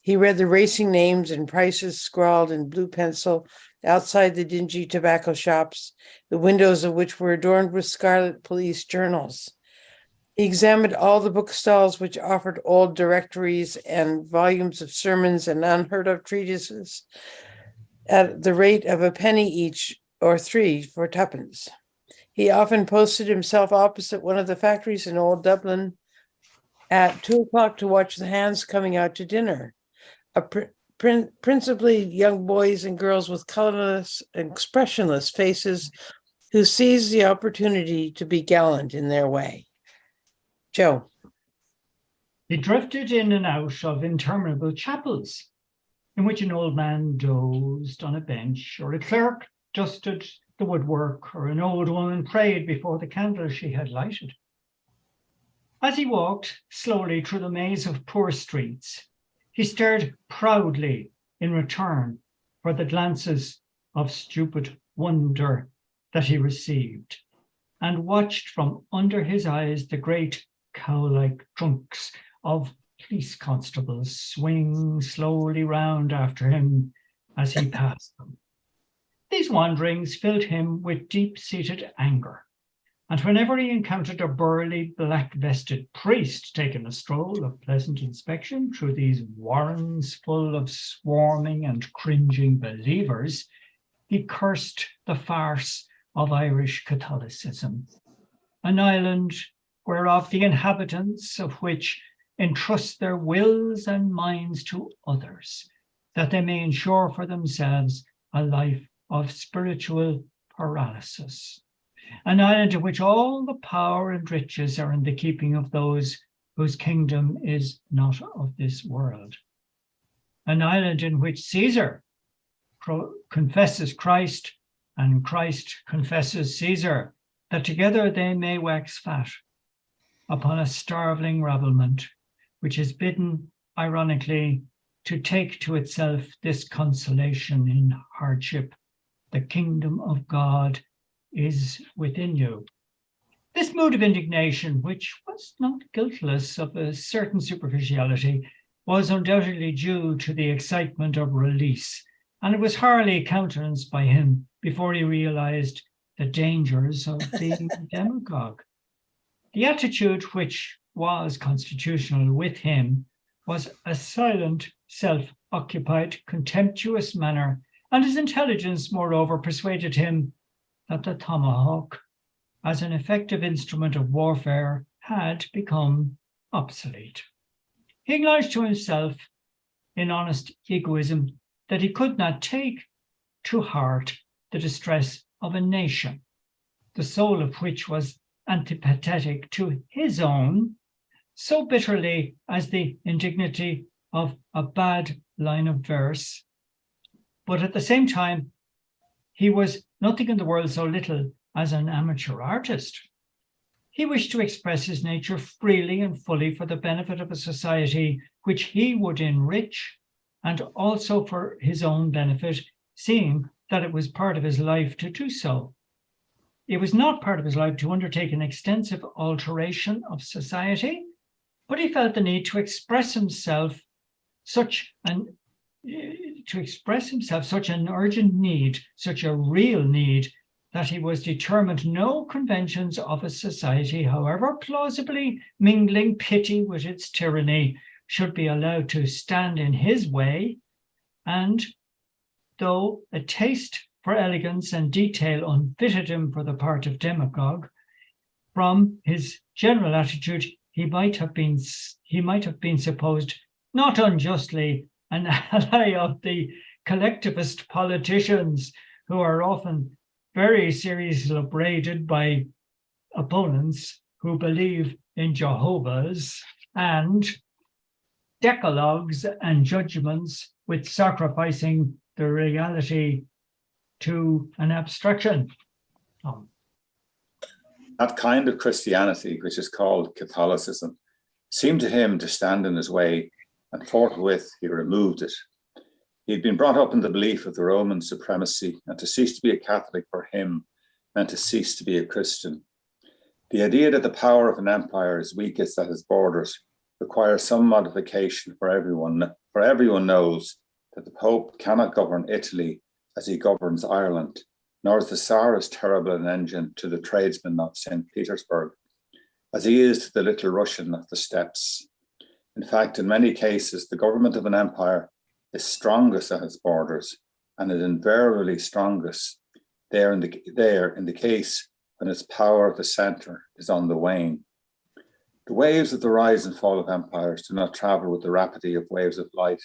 He read the racing names and prices scrawled in blue pencil outside the dingy tobacco shops, the windows of which were adorned with scarlet police journals. He examined all the bookstalls which offered old directories and volumes of sermons and unheard of treatises at the rate of a penny each or 3 for 2pence. He often posted himself opposite one of the factories in old Dublin at 2 o'clock to watch the hands coming out to dinner. Principally young boys and girls with colorless, expressionless faces who seized the opportunity to be gallant in their way. Joe. He drifted in and out of interminable chapels, in which an old man dozed on a bench, or a clerk dusted the woodwork, or an old woman prayed before the candle she had lighted. As he walked slowly through the maze of poor streets, he stared proudly in return for the glances of stupid wonder that he received, and watched from under his eyes the great cow-like trunks of police constables swing slowly round after him as he passed them. These wanderings filled him with deep-seated anger, and whenever he encountered a burly, black-vested priest taking a stroll of pleasant inspection through these warrens full of swarming and cringing believers, he cursed the farce of Irish Catholicism, an island whereof the inhabitants of which entrust their wills and minds to others, that they may ensure for themselves a life of spiritual paralysis, an island in which all the power and riches are in the keeping of those whose kingdom is not of this world, an island in which Caesar confesses Christ and Christ confesses Caesar, that together they may wax fat upon a starveling rabblement, which is bidden, ironically, to take to itself this consolation in hardship: the kingdom of God is within you. This mood of indignation, which was not guiltless of a certain superficiality, was undoubtedly due to the excitement of release, and it was hardly countenanced by him before he realized the dangers of being a demagogue. The attitude which was constitutional with him was a silent, self-occupied, contemptuous manner, and his intelligence, moreover, persuaded him that the tomahawk, as an effective instrument of warfare, had become obsolete. He acknowledged to himself, in honest egoism, that he could not take to heart the distress of a nation, the soul of which was antipathetic to his own, so bitterly as the indignity of a bad line of verse. But at the same time, he was nothing in the world so little as an amateur artist. He wished to express his nature freely and fully for the benefit of a society which he would enrich, and also for his own benefit, seeing that it was part of his life to do so. It was not part of his life to undertake an extensive alteration of society, but he felt the need to express himself such an urgent need, such a real need, that he was determined no conventions of a society, however plausibly mingling pity with its tyranny, should be allowed to stand in his way. And though a taste for elegance and detail unfitted him for the part of demagogue, from his general attitude he might have been supposed, not unjustly, an ally of the collectivist politicians, who are often very seriously upbraided by opponents who believe in Jehovah's and decalogues and judgments, with sacrificing the reality to an abstraction. That kind of Christianity, which is called Catholicism, seemed to him to stand in his way, and forthwith he removed it. He had been brought up in the belief of the Roman supremacy, and to cease to be a Catholic for him meant to cease to be a Christian. The idea that the power of an empire is weakest at its borders requires some modification for everyone. For everyone knows that the Pope cannot govern Italy as he governs Ireland, nor is the Tsar as terrible an engine to the tradesmen of St. Petersburg. as he is to the little Russian of the steppes. In fact, in many cases, the government of an empire is strongest at its borders, and is invariably strongest there in the case when its power at the centre is on the wane. The waves of the rise and fall of empires do not travel with the rapidity of waves of light,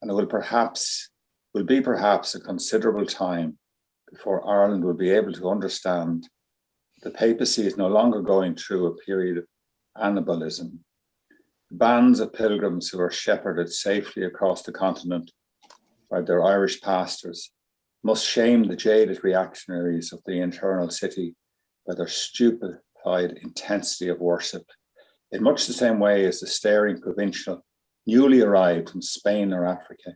and it will be perhaps a considerable time before Ireland will be able to understand the papacy is no longer going through a period of annibalism. Bands of pilgrims who are shepherded safely across the continent by their Irish pastors must shame the jaded reactionaries of the internal city by their stupefied intensity of worship, in much the same way as the staring provincial newly arrived from Spain or Africa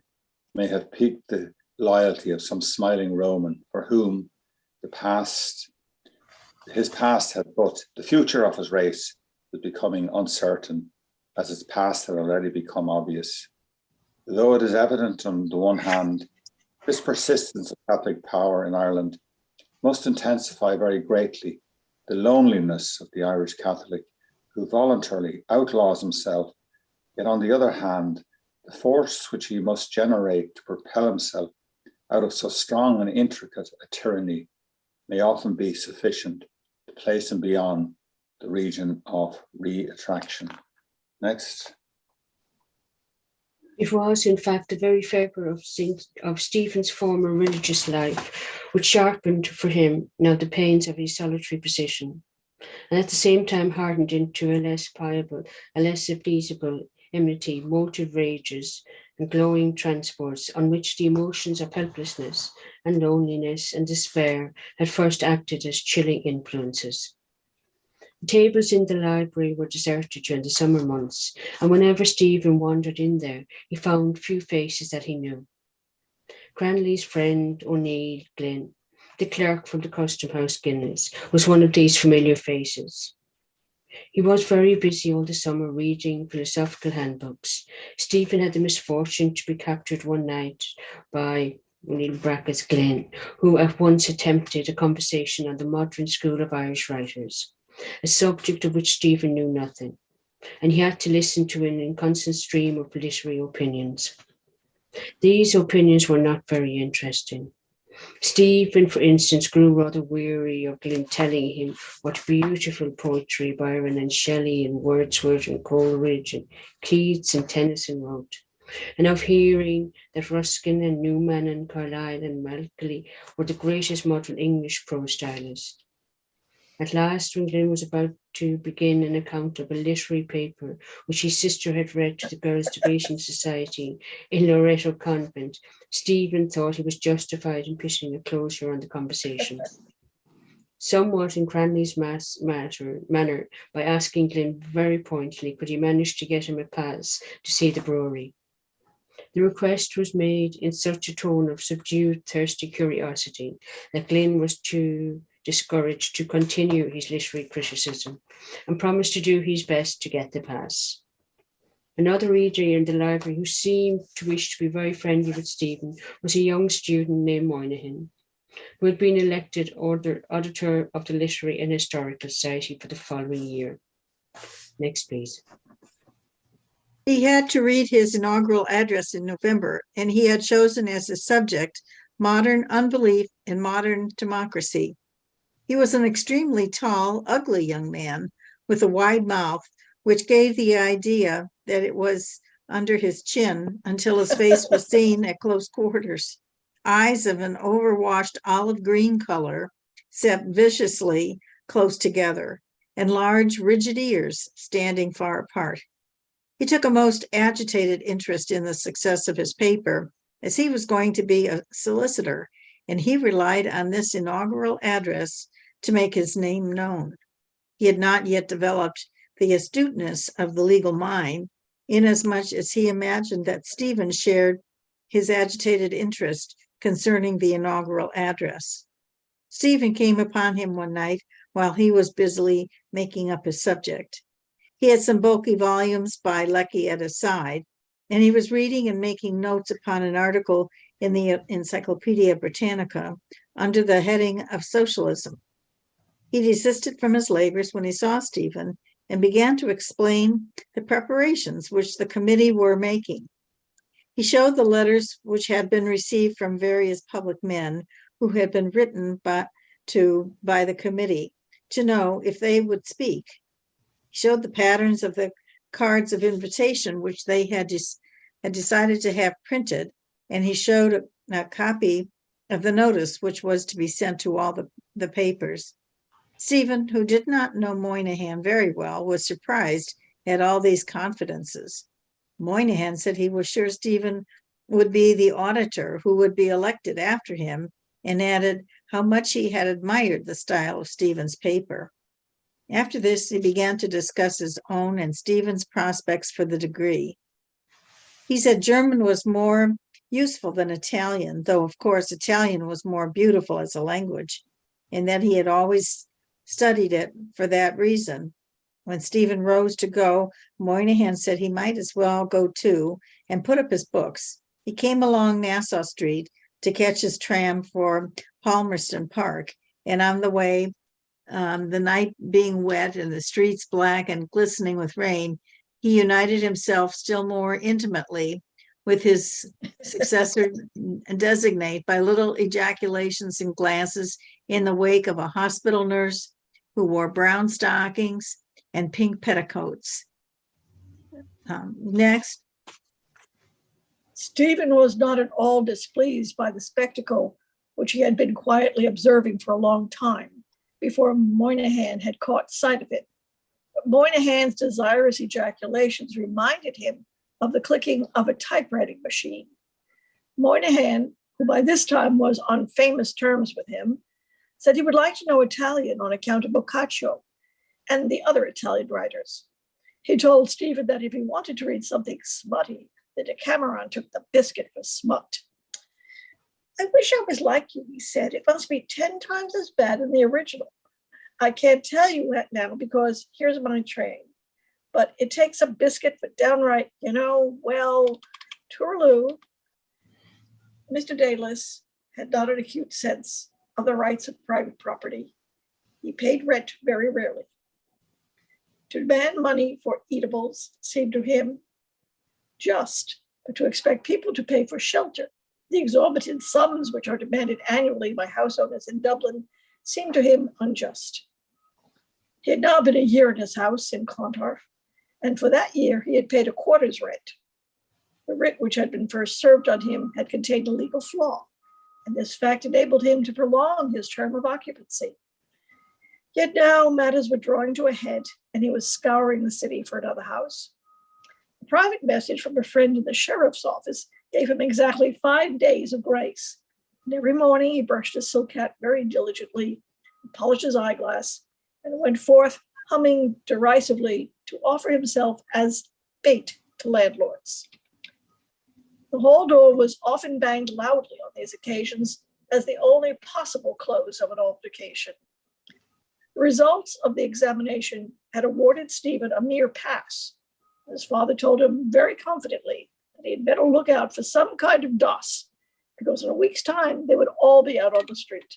may have piqued the loyalty of some smiling Roman for whom his past had but the future of his race was becoming uncertain, as its past had already become obvious. Though it is evident on the one hand, this persistence of Catholic power in Ireland must intensify very greatly the loneliness of the Irish Catholic who voluntarily outlaws himself, yet on the other hand, the force which he must generate to propel himself out of so strong and intricate a tyranny may often be sufficient to place him beyond the region of re-attraction. Next. It was, in fact, the very fervour of Stephen's former religious life which sharpened for him now the pains of his solitary position, and at the same time hardened into a less pliable, a less appeasable enmity, motive rages, and glowing transports on which the emotions of helplessness and loneliness and despair had first acted as chilling influences. The tables in the library were deserted during the summer months, and whenever Stephen wandered in there, he found few faces that he knew. Cranley's friend, O'Neill Glynn, the clerk from the Custom House Guinness, was one of these familiar faces. He was very busy all the summer reading philosophical handbooks. Stephen had the misfortune to be captured one night by O'Neill brackets Glynn, who at once attempted a conversation on the modern school of Irish writers, a subject of which Stephen knew nothing, and he had to listen to an inconstant stream of literary opinions. These opinions were not very interesting. Stephen, for instance, grew rather weary of Glynn telling him what beautiful poetry Byron and Shelley and Wordsworth and Coleridge and Keats and Tennyson wrote, and of hearing that Ruskin and Newman and Carlyle and Macaulay were the greatest modern English prose stylists. At last, when Glynn was about to begin an account of a literary paper which his sister had read to the Girls' Debating Society in Loretto Convent, Stephen thought he was justified in putting a closure on the conversation. Somewhat in Cranley's manner, by asking Glynn very pointedly could he manage to get him a pass to see the brewery. The request was made in such a tone of subdued, thirsty curiosity that Glynn was too discouraged to continue his literary criticism and promised to do his best to get the pass. Another reader in the library who seemed to wish to be very friendly with Stephen was a young student named Moynihan, who had been elected auditor of the Literary and Historical Society for the following year. Next, please. He had to read his inaugural address in November, and he had chosen as his subject modern unbelief in modern democracy. He was an extremely tall, ugly young man with a wide mouth, which gave the idea that it was under his chin until his face was seen at close quarters. Eyes of an overwashed olive green color set viciously close together, and large, rigid ears standing far apart. He took a most agitated interest in the success of his paper, as he was going to be a solicitor, and he relied on this inaugural address to make his name known. He had not yet developed the astuteness of the legal mind, inasmuch as he imagined that Stephen shared his agitated interest concerning the inaugural address. Stephen came upon him one night while he was busily making up his subject. He had some bulky volumes by Lecky at his side, and he was reading and making notes upon an article in the Encyclopedia Britannica under the heading of Socialism. He desisted from his labors when he saw Stephen and began to explain the preparations which the committee were making. He showed the letters which had been received from various public men who had been written by the committee to know if they would speak. He showed the patterns of the cards of invitation which they had decided to have printed, and he showed a copy of the notice which was to be sent to all the papers. Stephen, who did not know Moynihan very well, was surprised at all these confidences. Moynihan said he was sure Stephen would be the auditor who would be elected after him, and added how much he had admired the style of Stephen's paper. After this, he began to discuss his own and Stephen's prospects for the degree. He said German was more useful than Italian, though of course Italian was more beautiful as a language, and that he had always studied it for that reason. When Stephen rose to go, Moynihan said he might as well go too and put up his books. He came along Nassau Street to catch his tram for Palmerston Park, and on the way, the night being wet and the streets black and glistening with rain, he united himself still more intimately with his successor designate by little ejaculations and glances in the wake of a hospital nurse who wore brown stockings and pink petticoats. Next. Stephen was not at all displeased by the spectacle which he had been quietly observing for a long time before Moynihan had caught sight of it. But Moynihan's desirous ejaculations reminded him of the clicking of a typewriting machine. Moynihan, who by this time was on famous terms with him, said he would like to know Italian on account of Boccaccio and the other Italian writers. He told Stephen that if he wanted to read something smutty, the Decameron took the biscuit for smut. I wish I was like you, he said. It must be 10 times as bad in the original. I can't tell you that now because here's my train. But it takes a biscuit for downright, well, tourloo. Mr. Dalis had not an acute sense of the rights of private property. He paid rent very rarely. To demand money for eatables seemed to him just, but to expect people to pay for shelter, the exorbitant sums which are demanded annually by house owners in Dublin, seemed to him unjust. He had now been a year in his house in Clontarf, and for that year he had paid a quarter's rent. The writ which had been first served on him had contained a legal flaw, and this fact enabled him to prolong his term of occupancy. Yet now matters were drawing to a head, and he was scouring the city for another house. A private message from a friend in the sheriff's office gave him exactly 5 days of grace. And every morning he brushed his silk hat very diligently, polished his eyeglass, and went forth humming derisively to offer himself as bait to landlords. The hall door was often banged loudly on these occasions as the only possible close of an altercation. The results of the examination had awarded Stephen a mere pass. His father told him very confidently that he had better look out for some kind of DOS, because in a week's time they would all be out on the street.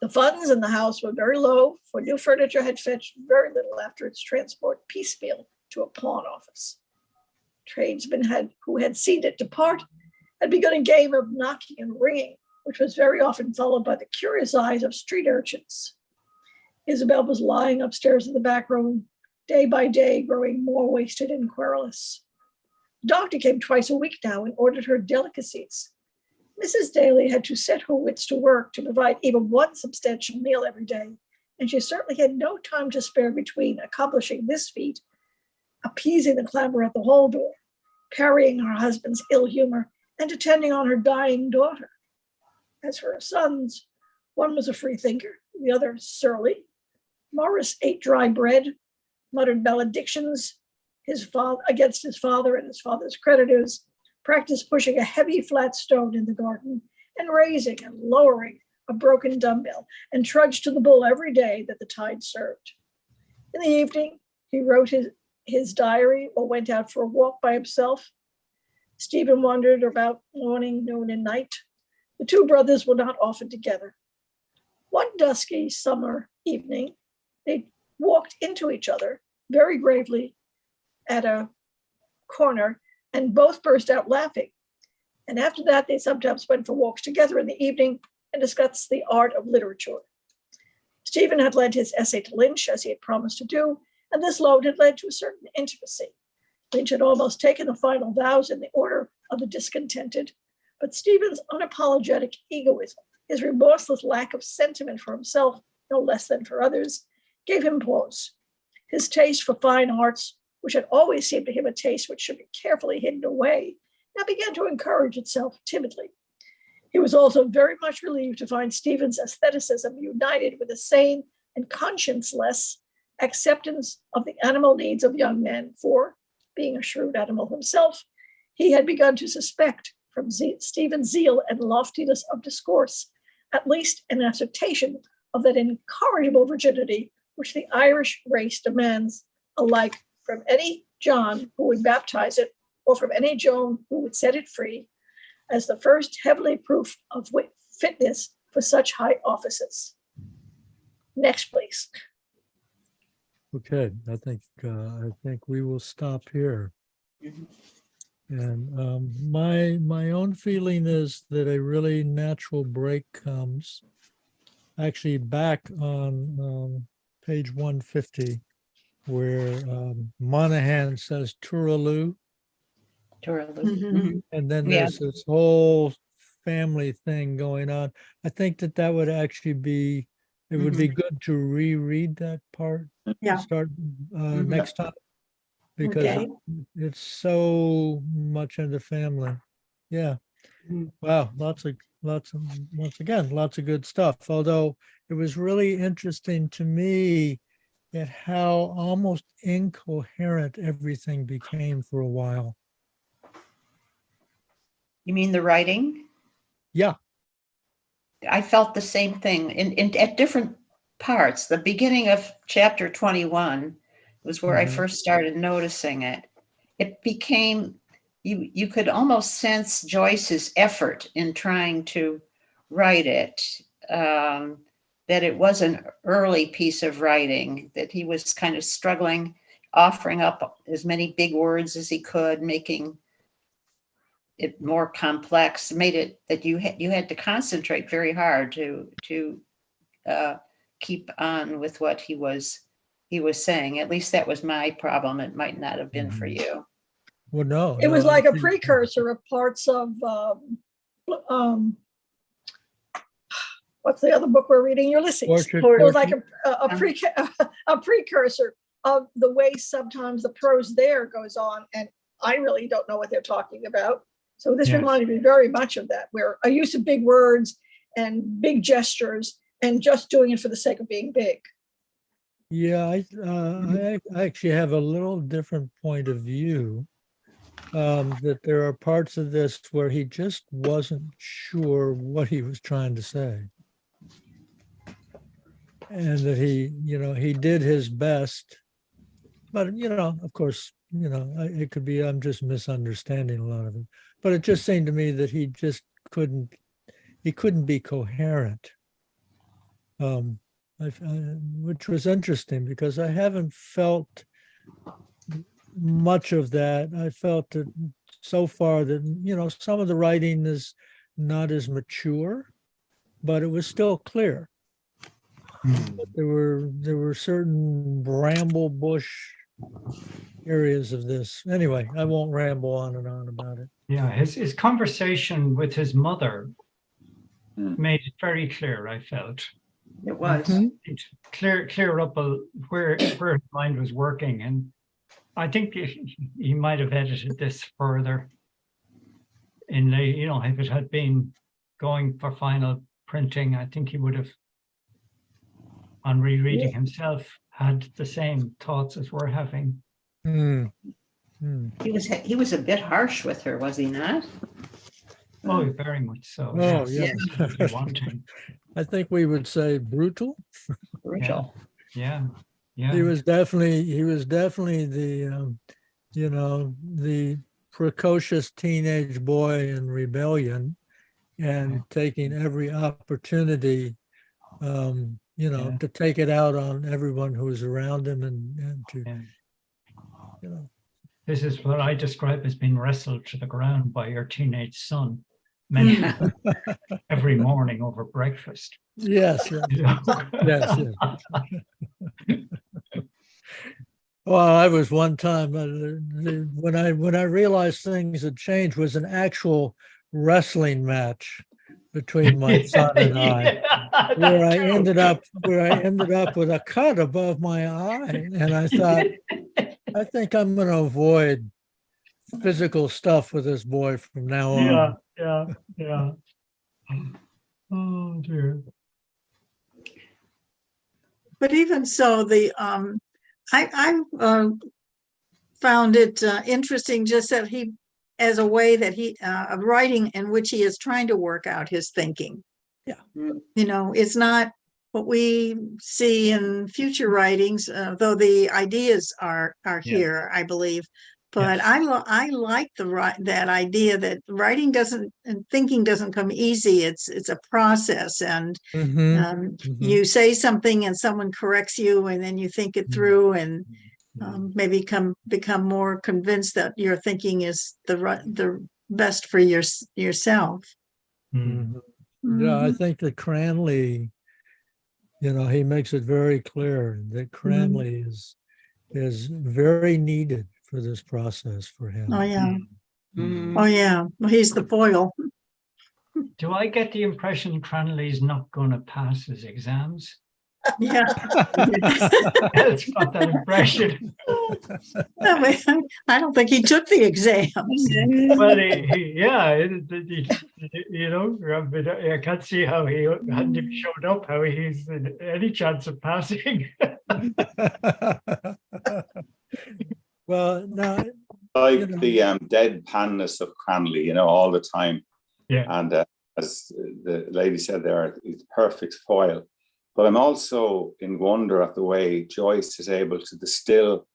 The funds in the house were very low, for new furniture had fetched very little after its transport piecemeal to a pawn office. Tradesmen who had seen it depart had begun a game of knocking and ringing, which was very often followed by the curious eyes of street urchins. Isabel was lying upstairs in the back room, day by day growing more wasted and querulous. The doctor came twice a week now and ordered her delicacies. Mrs. Daly had to set her wits to work to provide even one substantial meal every day, and she certainly had no time to spare between accomplishing this feat, appeasing the clamor at the hall door, parrying her husband's ill humor, and attending on her dying daughter. As for her sons, one was a free thinker, the other surly. Morris ate dry bread, muttered maledictions against his father and his father's creditors, practiced pushing a heavy flat stone in the garden, and raising and lowering a broken dumbbell, and trudged to the bull every day that the tide served. In the evening, he wrote his diary or went out for a walk by himself. Stephen wandered about morning, noon, and night. The two brothers were not often together. One dusky summer evening, they walked into each other very gravely at a corner and both burst out laughing. And after that, they sometimes went for walks together in the evening and discussed the art of literature. Stephen had lent his essay to Lynch, as he had promised to do, and this loan had led to a certain intimacy. Lynch had almost taken the final vows in the order of the discontented, but Stephen's unapologetic egoism, his remorseless lack of sentiment for himself, no less than for others, gave him pause. His taste for fine arts, which had always seemed to him a taste which should be carefully hidden away, now began to encourage itself timidly. He was also very much relieved to find Stephen's aestheticism united with a sane and conscienceless acceptance of the animal needs of young men, for, being a shrewd animal himself, he had begun to suspect from Stephen's zeal and loftiness of discourse, at least an assertion of that incorrigible virginity which the Irish race demands alike from any John who would baptize it, or from any Joan who would set it free, as the first heavenly proof of fitness for such high offices. Next, please. Okay, I think we will stop here. And my own feeling is that a really natural break comes actually back on page 150, where Monahan says Tooraloo. Tooraloo. And then Yeah. there's this whole family thing going on. I think that would actually be, it would be good to reread that part. Yeah. Start next time, because Okay. it's so much in the family. Yeah. Wow. Lots of, once again, lots of good stuff. Although it was really interesting to me at how almost incoherent everything became for a while. You mean the writing? Yeah. I felt the same thing in at different parts. The beginning of chapter 21 was where I first started noticing it. It became, you could almost sense Joyce's effort in trying to write it, that it was an early piece of writing, that he was kind of struggling, offering up as many big words as he could, making it more complex, made it that you had to concentrate very hard to keep on with what he was saying. At least that was my problem. It might not have been for you. Well, no. It was no, I like a think- precursor of parts of what's the other book we're reading? Ulysses. Portrait, It was like Portrait. a precursor of the way sometimes the prose there goes on, and I really don't know what they're talking about. So this Yes. reminded me very much of that, where a use of big words and big gestures and just doing it for the sake of being big. Yeah, I actually have a little different point of view. That there are parts of this where he just wasn't sure what he was trying to say. And that he did his best, but of course, it could be I'm just misunderstanding a lot of it. But it just seemed to me that he just couldn't be coherent. Which was interesting because I haven't felt much of that. I felt that so far that, some of the writing is not as mature, but it was still clear. But there were certain bramble bush areas of this. Anyway, I won't ramble on and on about it. Yeah, his conversation with his mother made it very clear, I felt. It was. It clear up where his mind was working. And I think he might have edited this further. If it had been going for final printing, I think he would have, on rereading himself, had the same thoughts as we're having. He was a bit harsh with her, was he not? Oh, very much so. Oh, yes. yeah. If you want to. I think we would say brutal. Brutal. Yeah. He was definitely the the precocious teenage boy in rebellion, and taking every opportunity you know, Yeah. to take it out on everyone who was around him and to, Yeah. you know. This is what I describe as being wrestled to the ground by your teenage son many every morning over breakfast. Yes, yes, You know? yes, yes. Well, I was one time when I realized things had changed was an actual wrestling match between my son and I, Yeah, where that I too. ended up with a cut above my eye, and I thought, I think I'm going to avoid physical stuff with this boy from now on. Yeah. Oh dear. But even so, I found it interesting just that he, as a way that he of writing in which he is trying to work out his thinking. Yeah. You know, it's not what we see in future writings, though the ideas are here, I believe. But Yes. I like that idea that writing doesn't and thinking doesn't come easy. It's a process, and you say something and someone corrects you, and then you think it through, and maybe become more convinced that your thinking is the best for yourself. Mm. Yeah, I think that Cranley, you know, he makes it very clear that Cranley is very needed for this process for him. Oh yeah. Mm. Oh yeah. Well, he's the foil. Do I get the impression Cranley's not going to pass his exams? Yeah. It's got that impression. I don't think he took the exams. Well, you know, I can't see how he hadn't even showed up, how he's any chance of passing. Well, no, Like you know, the deadpanness of Cranley, you know, all the time. Yeah. And as the lady said there, he's perfect foil. But I'm also in wonder at the way Joyce is able to distill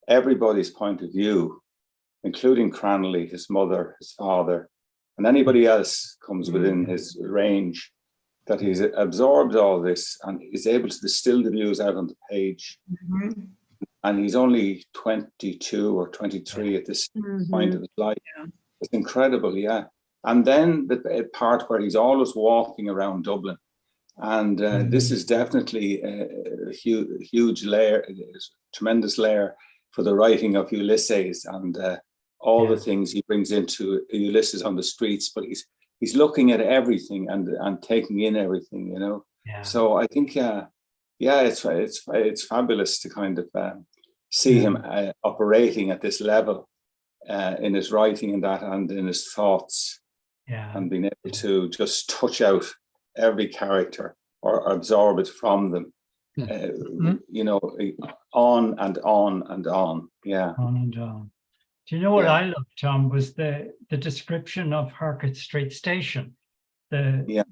everybody's point of view, including Cranley, his mother, his father, and anybody else comes within his range, that he's absorbed all this and is able to distill the views out on the page. And he's only 22 or 23 at this point of his life. Yeah. It's incredible, yeah. And then the part where he's always walking around Dublin. And this is definitely a huge layer, tremendous layer for the writing of Ulysses and all the things he brings into Ulysses on the streets. But he's looking at everything and taking in everything, you know. Yeah. So I think, it's fabulous to kind of see him operating at this level in his writing and in his thoughts, and being able to just touch out every character or absorb it from them, you know, on and on and on. Yeah. On and on. Do you know what I loved, Tom, was the description of Harcourt Street Station, the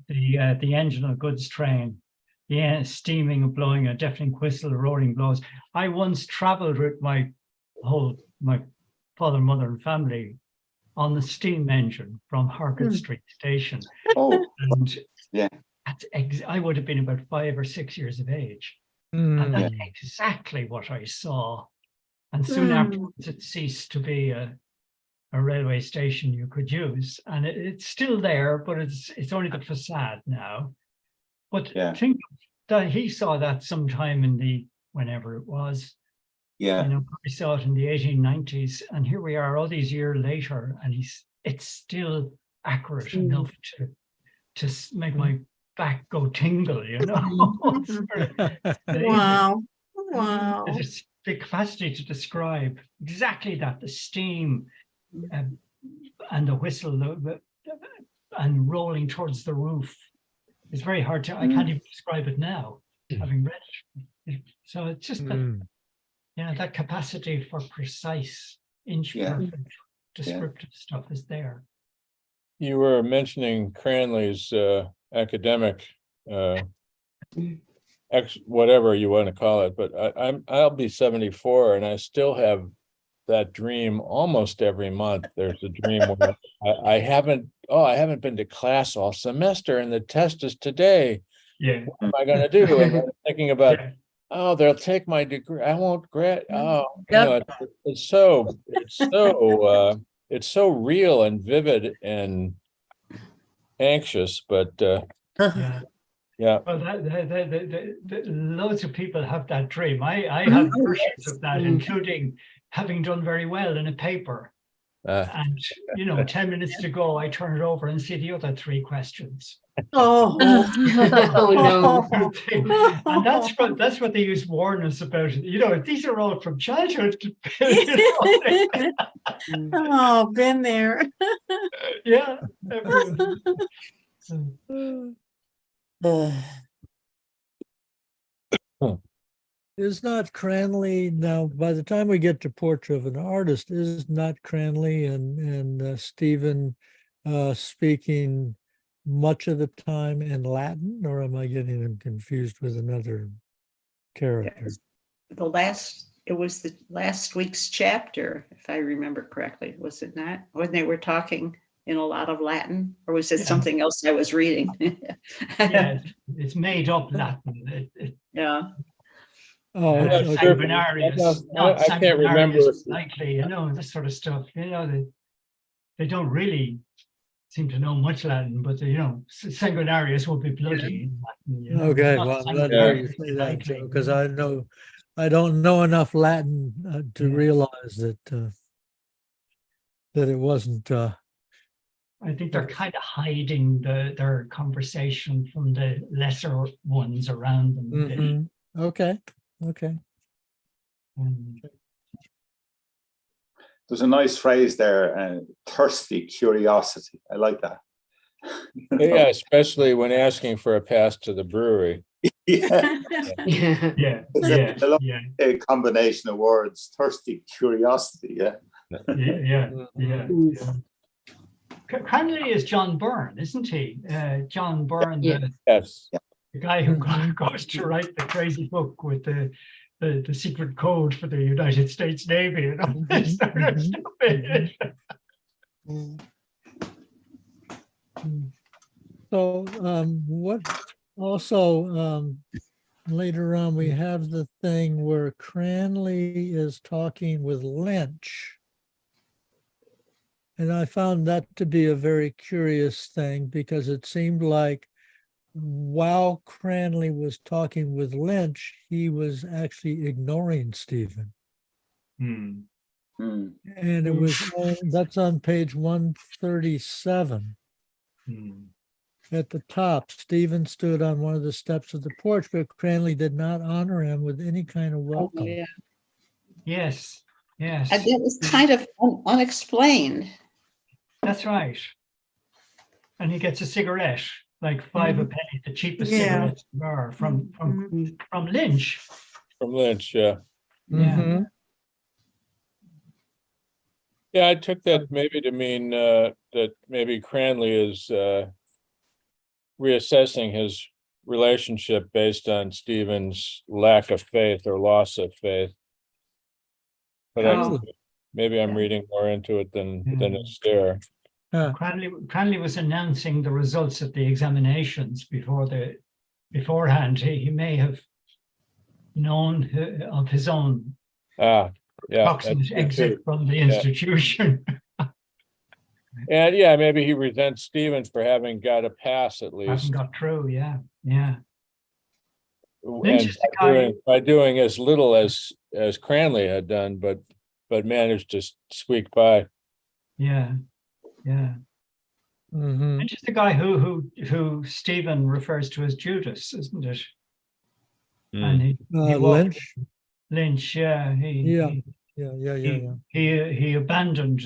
engine of goods train, the steaming and blowing, a deafening whistle, roaring blows. I once traveled with my father, mother, and family on the steam engine from Harcourt Street Station. Oh, and yeah. I would have been about 5 or 6 years of age. And that's exactly what I saw. And soon afterwards, it ceased to be a railway station you could use. And it's still there, but it's only the facade now. But think that he saw that sometime in whenever it was. Yeah. You know, we saw it in the 1890s. And here we are all these years later, and it's still accurate enough to make my back go tingle, you know. Wow. It's the capacity to describe exactly that, the steam and the whistle and rolling towards the roof. It's very hard to, I can't even describe it now, having read it. So it's just that, that capacity for precise, inch-perfect, descriptive stuff is there. You were mentioning Cranley's academic whatever you want to call it, but I'll be 74 and I still have that dream almost every month. There's a dream where I haven't been to class all semester and the test is today. Yeah. What am I going to do? And I'm thinking about, Yeah. oh, they'll take my degree. I won't grad. Oh, Yep. it's so real and vivid and anxious, but Yeah. yeah. Well, loads of people have that dream. I have versions of that, including having done very well in a paper. And, 10 minutes to go, I turn it over and see the other 3 questions. Oh, Oh, no. And that's what they use warn us about. These are all from childhood. Oh, been there. Yeah. Everyone. Is not Cranley now? By the time we get to Portrait of an Artist, is not Cranley and Stephen speaking much of the time in Latin, or am I getting them confused with another character? It was the last week's chapter, if I remember correctly, was it not? When they were talking in a lot of Latin, or was it something else I was reading? Yeah, it's made up Latin. Yeah. Oh, I'm not okay. sure if- Sanguinarius, I can't remember. sanguinarius, likely, this sort of stuff. They don't really seem to know much Latin, but sanguinarius will be bloody in Latin. Okay, Not well, I'm glad to hear you sanguinarius, say that, likely. because I don't know enough Latin to Yeah. realize that it wasn't. I think they're kind of hiding their conversation from the lesser ones around them. a bit. Mhm. Okay. There's a nice phrase there, thirsty curiosity. I like that. Yeah, especially when asking for a pass to the brewery. Yeah. Yeah. Yeah, It's yeah, a yeah, a combination of words, thirsty curiosity. Yeah. yeah. Mm. Cranley is John Byrne, isn't he? John Byrne, Yeah. Yes. the guy who Mhm. goes to write the crazy book with the secret code for the United States Navy and all this sort of Mhm. stuff. So what also later on we have the thing where Cranley is talking with Lynch. And I found that to be a very curious thing, because it seemed like while Cranley was talking with Lynch, he was actually ignoring Stephen. Hmm. And it was that's on page 137. Hmm. At the top, Stephen stood on one of the steps of the porch, but Cranley did not honor him with any kind of welcome. Yeah. Yes, yes, And it was kind of unexplained. that's right. And he gets a cigarette, like 5 a penny, the cheapest Yeah. cigarette bar from Lynch. From Lynch, yeah. Yeah. Mhm. Yeah, I took that maybe to mean that maybe Cranley is reassessing his relationship based on Stephen's lack of faith or loss of faith. But Oh. maybe I'm Yeah. reading more into it than Yeah. it's there. Huh. Cranley was announcing the results of the examinations beforehand. He may have known of his own Yeah, approximate that's true, exit too. from the institution. And yeah, maybe he resents Stephen for having got a pass at least. Haven't got through. Yeah, yeah. And Lynch is the guy. by doing as little as Cranley had done, but managed to squeak by. Yeah, yeah. Mhm. Lynch is the guy who Stephen refers to as Judas, isn't it? And he walked- Lynch. Lynch, yeah. Yeah. He abandoned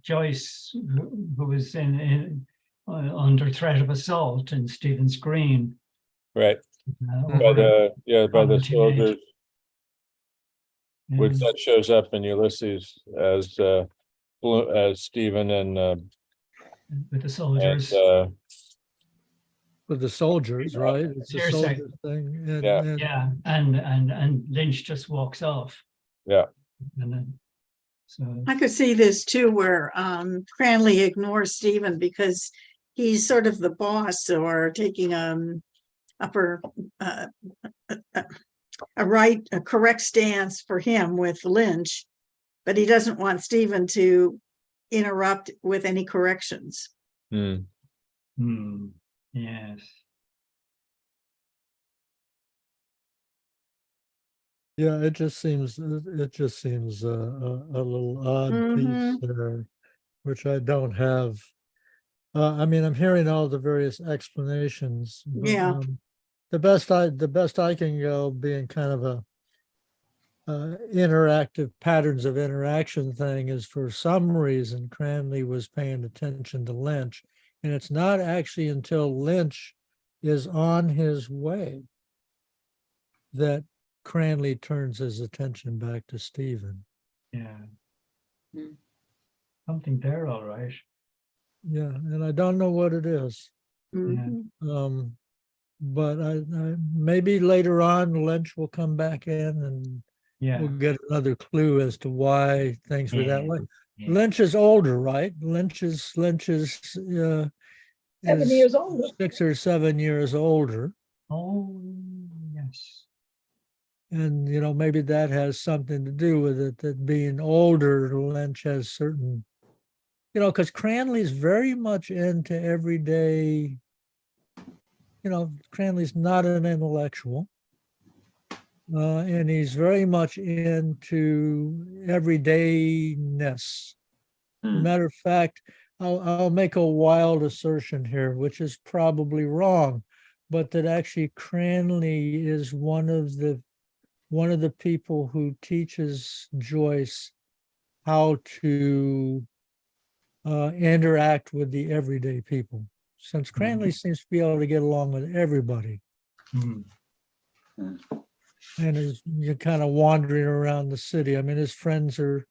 Joyce, who was in under threat of assault in Stephen's Green. Right. Over By the Property soldiers, yeah. which that shows up in Ulysses as Stephen and With the soldiers. With the soldiers, right? It's a Hearsay. soldier thing. And, Yeah. and Yeah, and Lynch just walks off. Yeah. And then, so I could see this too, where Cranley ignores Stephen because he's sort of the boss or taking upper a correct stance for him with Lynch, but he doesn't want Stephen to interrupt with any corrections. Yes. Yeah, it just seems a little odd piece there, which I don't have. I mean, I'm hearing all the various explanations, but Yeah. the best I can go, being kind of a interactive patterns of interaction thing, is for some reason Cranley was paying attention to Lynch, and it's not actually until Lynch is on his way that Cranley turns his attention back to Stephen. Yeah. Mm. Something there, all right. Yeah, and I don't know what it is. Mhm. But I maybe later on Lynch will come back in and Yeah. we'll get another clue as to why things were that way. Yeah. Lynch is older, right? Lynch is 7 is years older. 6 or 7 years older. Oh, yes. And, you know, maybe that has something to do with it, that being older, Lynch has certain, you know, because Cranley's very much into everyday, you know, Cranley's not an intellectual. And he's very much into everydayness. Matter of fact, I'll make a wild assertion here, which is probably wrong, but that actually Cranley is one of the people who teaches Joyce how to interact with the everyday people. Since Cranley seems to be able to get along with everybody, and you're kind of wandering around the city. I mean, his friends are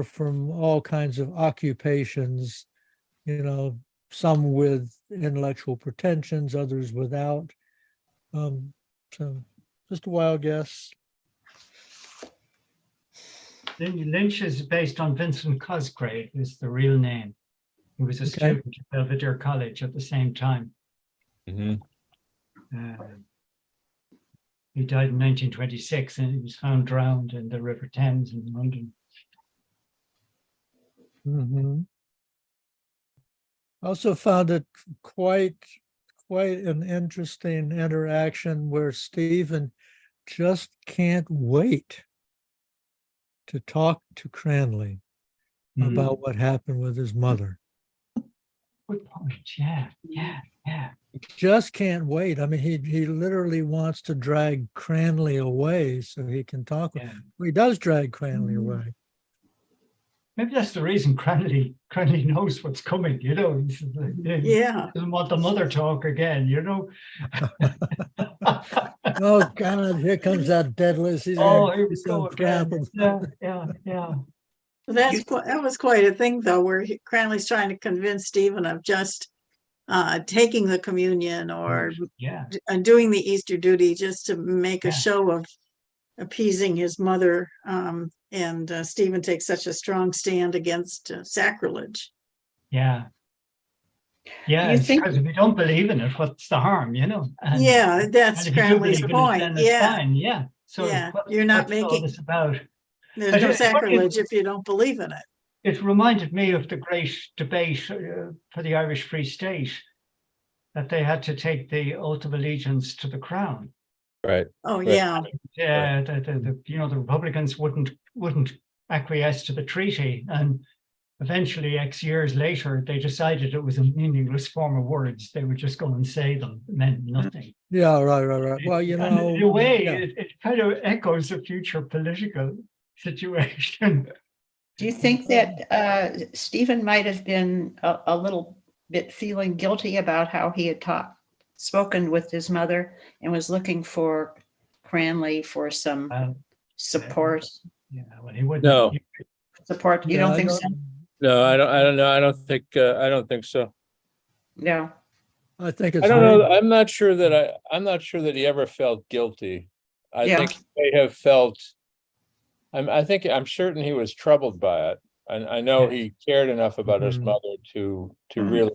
from all kinds of occupations, you know, some with intellectual pretensions, others without. So just a wild guess. Lynch is based on Vincent Cosgrave, is the real name. He was a student at Belvedere College at the same time. He died in 1926 and he was found drowned in the River Thames in London. Also found it quite an interesting interaction where Stephen just can't wait to talk to Cranley about what happened with his mother. Good point. Yeah. Just can't wait. I mean, he literally wants to drag Cranley away so he can talk. Yeah. Well, he does drag Cranley away. Maybe that's the reason Cranley knows what's coming, you know. He doesn't want the mother talk again, you know. Oh God, here comes that deadless. He's Here we go again. Yeah. That was quite a thing, though, where Cranley's trying to convince Stephen of just taking the communion or doing the Easter duty just to make a show of appeasing his mother. And Stephen takes such a strong stand against sacrilege. Yeah, it's because if you don't believe in it, what's the harm, you know? That's Cranley's point. Fine. Yeah. So you're not making all this about. There's no sacrilege if you don't believe in it. It reminded me of the great debate for the Irish Free State, that they had to take the oath of allegiance to the crown. Right. Oh, yeah. Yeah, the Republicans wouldn't acquiesce to the treaty, and eventually, X years later, they decided it was a meaningless form of words. They would just go and say them. It meant nothing. Yeah, right. Well, you know, in a way, it kind of echoes the future political situation. Do you think that Stephen might have been a little bit feeling guilty about how he had spoken with his mother and was looking for Cranley for some support? Well, he wouldn't. No. Support. You don't think so? No, I don't know. I don't think so. No. I think it's. I don't know. I'm not sure that he ever felt guilty. I think he may have felt. I'm certain he was troubled by it. And I know he cared enough about his mother to really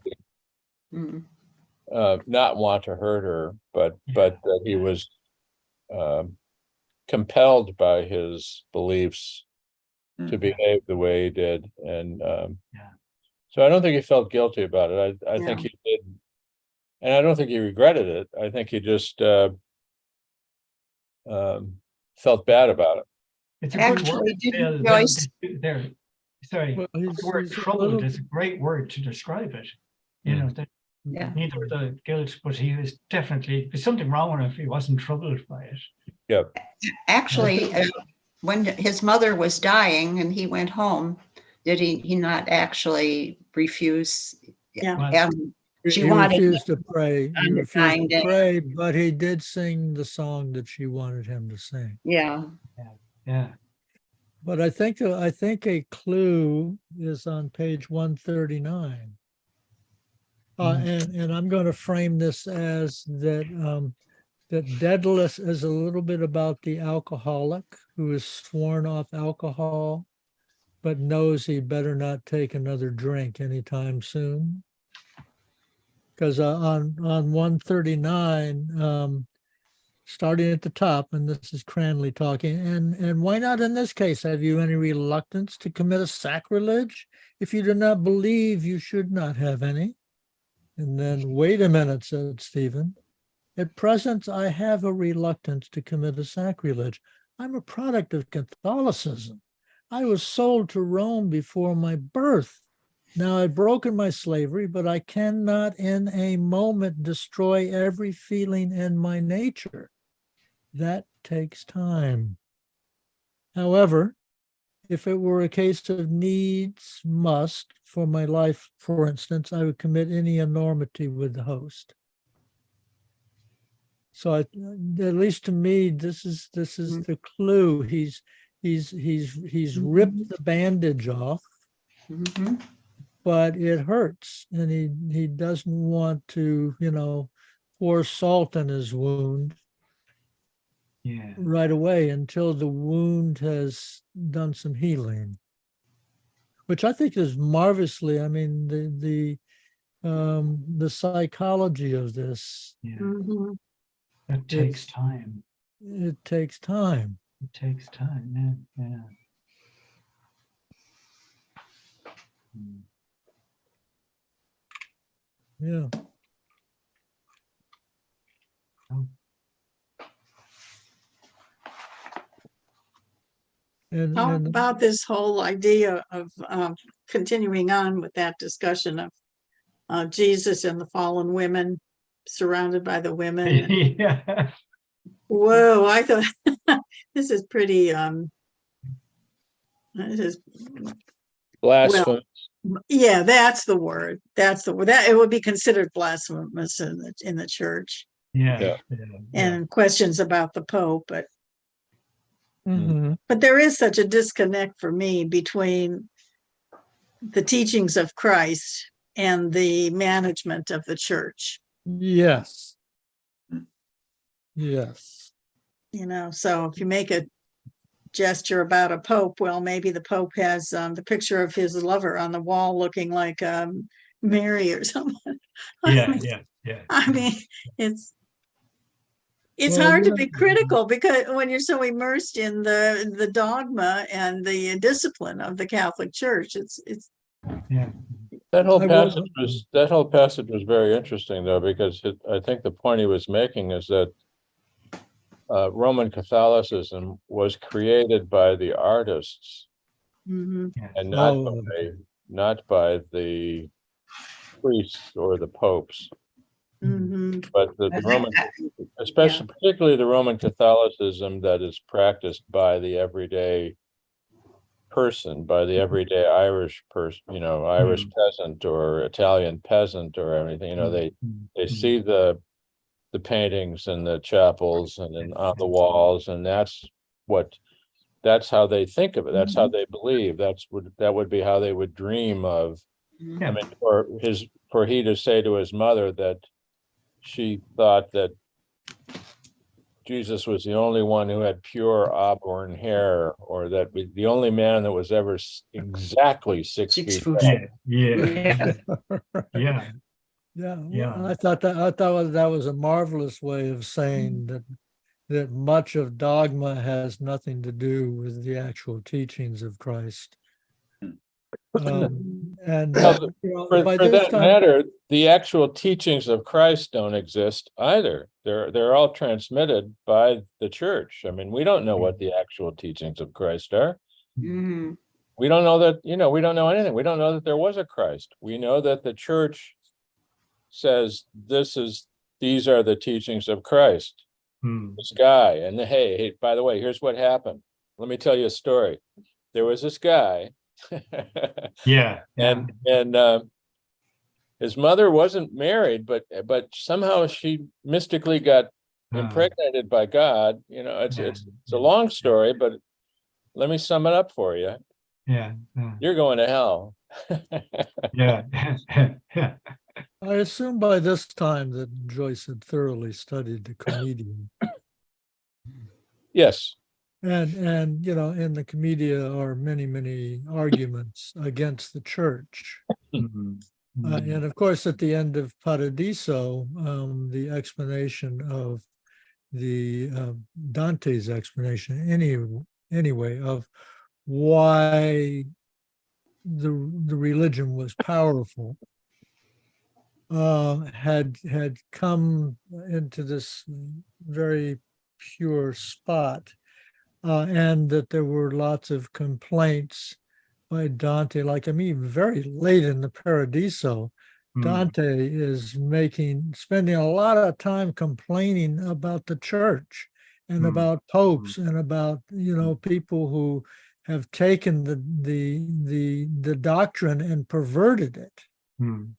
not want to hurt her, but that he was compelled by his beliefs to behave the way he did. And so I don't think he felt guilty about it. I think he did. And I don't think he regretted it. I think he just felt bad about it. It's a Actually, good word. didn't Joyce- There. Sorry, Well, the word troubled is a great word to describe it. You know, that Yeah. neither the guilt, but he was definitely, there's something wrong with him if he wasn't troubled by it. Actually, when his mother was dying and he went home, did he not actually refuse? Yeah. She He wanted refused to pray. He on the refused dying to day. pray, but he did sing the song that she wanted him to sing. Yeah. Yeah. But I think a clue is on page 139. And I'm going to frame this as that that Daedalus is a little bit about the alcoholic who is sworn off alcohol, but knows he better not take another drink anytime soon. Because on 139, starting at the top, and this is Cranley talking, and why not in this case? Have you any reluctance to commit a sacrilege? If you do not believe, you should not have any. And then, wait a minute, said Stephen. At present, I have a reluctance to commit a sacrilege. I'm a product of Catholicism. I was sold to Rome before my birth. Now I've broken my slavery, but I cannot in a moment destroy every feeling in my nature. That takes time. However, if it were a case of needs must for my life, for instance, I would commit any enormity with the host. So at least to me, this is the clue. He's ripped the bandage off, but it hurts, and he doesn't want to, pour salt in his wound right away until the wound has done some healing, which I think is marvelously. I mean, the psychology of this. It takes time. It takes time. It takes time. Yeah. Yeah. How about this whole idea of continuing on with that discussion of Jesus and the fallen women, surrounded by the women? Yeah. Whoa, I thought this is pretty this is Blasphemous. yeah, that's the word. That's the word. That it would be considered blasphemous in the church. Yeah. And questions about the Pope, but Mhm. but there is such a disconnect for me between the teachings of Christ and the management of the church. Yes. Yes. So if you make a gesture about a Pope, well, maybe the Pope has the picture of his lover on the wall looking like Mary or something. Yeah. I mean, it's Well, hard to be critical because when you're so immersed in the dogma and the discipline of the Catholic Church, it's That whole passage was very interesting, though, because I think the point he was making is that Roman Catholicism was created by the artists and not by the priests or the popes. But the Roman, particularly the Roman Catholicism that is practiced by the everyday person, by the everyday Irish person, Irish peasant or Italian peasant or anything. They see the paintings and the chapels and then on the walls, and that's how they think of it. That's how they believe. That would be how they would dream of. I mean, for he to say to his mother that she thought that Jesus was the only one who had pure auburn hair, or that the only man that was ever exactly 6 feet tall. Yeah. Yeah, Yeah. I thought that was a marvelous way of saying that much of dogma has nothing to do with the actual teachings of Christ. And Well, by for this that time, matter, the actual teachings of Christ don't exist either. They're all transmitted by the church. I mean, we don't know what the actual teachings of Christ are. Mhm. We don't know that, we don't know anything. We don't know that there was a Christ. We know that the church says these are the teachings of Christ. This guy, and hey, by the way, here's what happened. Let me tell you a story. There was this guy. Yeah. and his mother wasn't married, but somehow she mystically got impregnated by God. It's a long story, but let me sum it up for you. Yeah. You're going to hell. Yeah. I assume by this time that Joyce had thoroughly studied the Comedian. Yes. And in the Commedia are many arguments against the church. And of course, at the end of Paradiso, the explanation of the Dante's explanation, anyway, of why the religion was powerful, had come into this very pure spot, and that there were lots of complaints by Dante. Like, I mean, very late in the Paradiso, Dante is spending a lot of time complaining about the church and about popes and about people who have taken the doctrine and perverted it. And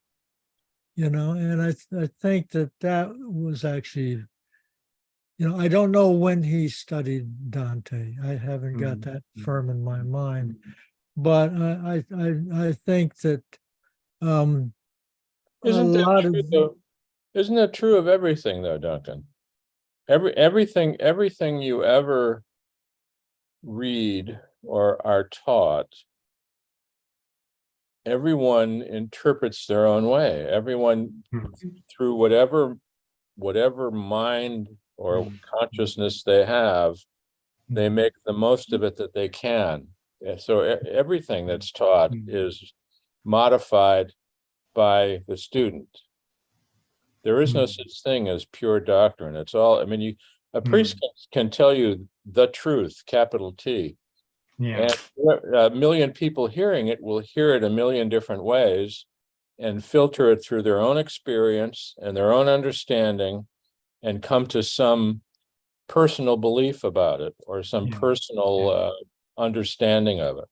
I think that was actually, I don't know when he studied Dante. I haven't got that firm in my mind. But I think that Isn't that true of everything though, Duncan? Everything you ever read or are taught, everyone interprets their own way. Everyone through whatever mind or consciousness they have, they make the most of it that they can. So everything that's taught is modified by the student. There is no such thing as pure doctrine. It's all, I mean, a priest can tell you the truth, capital T. Yeah. And a million people hearing it will hear it a million different ways and filter it through their own experience and their own understanding and come to some personal belief about it or some personal understanding of it.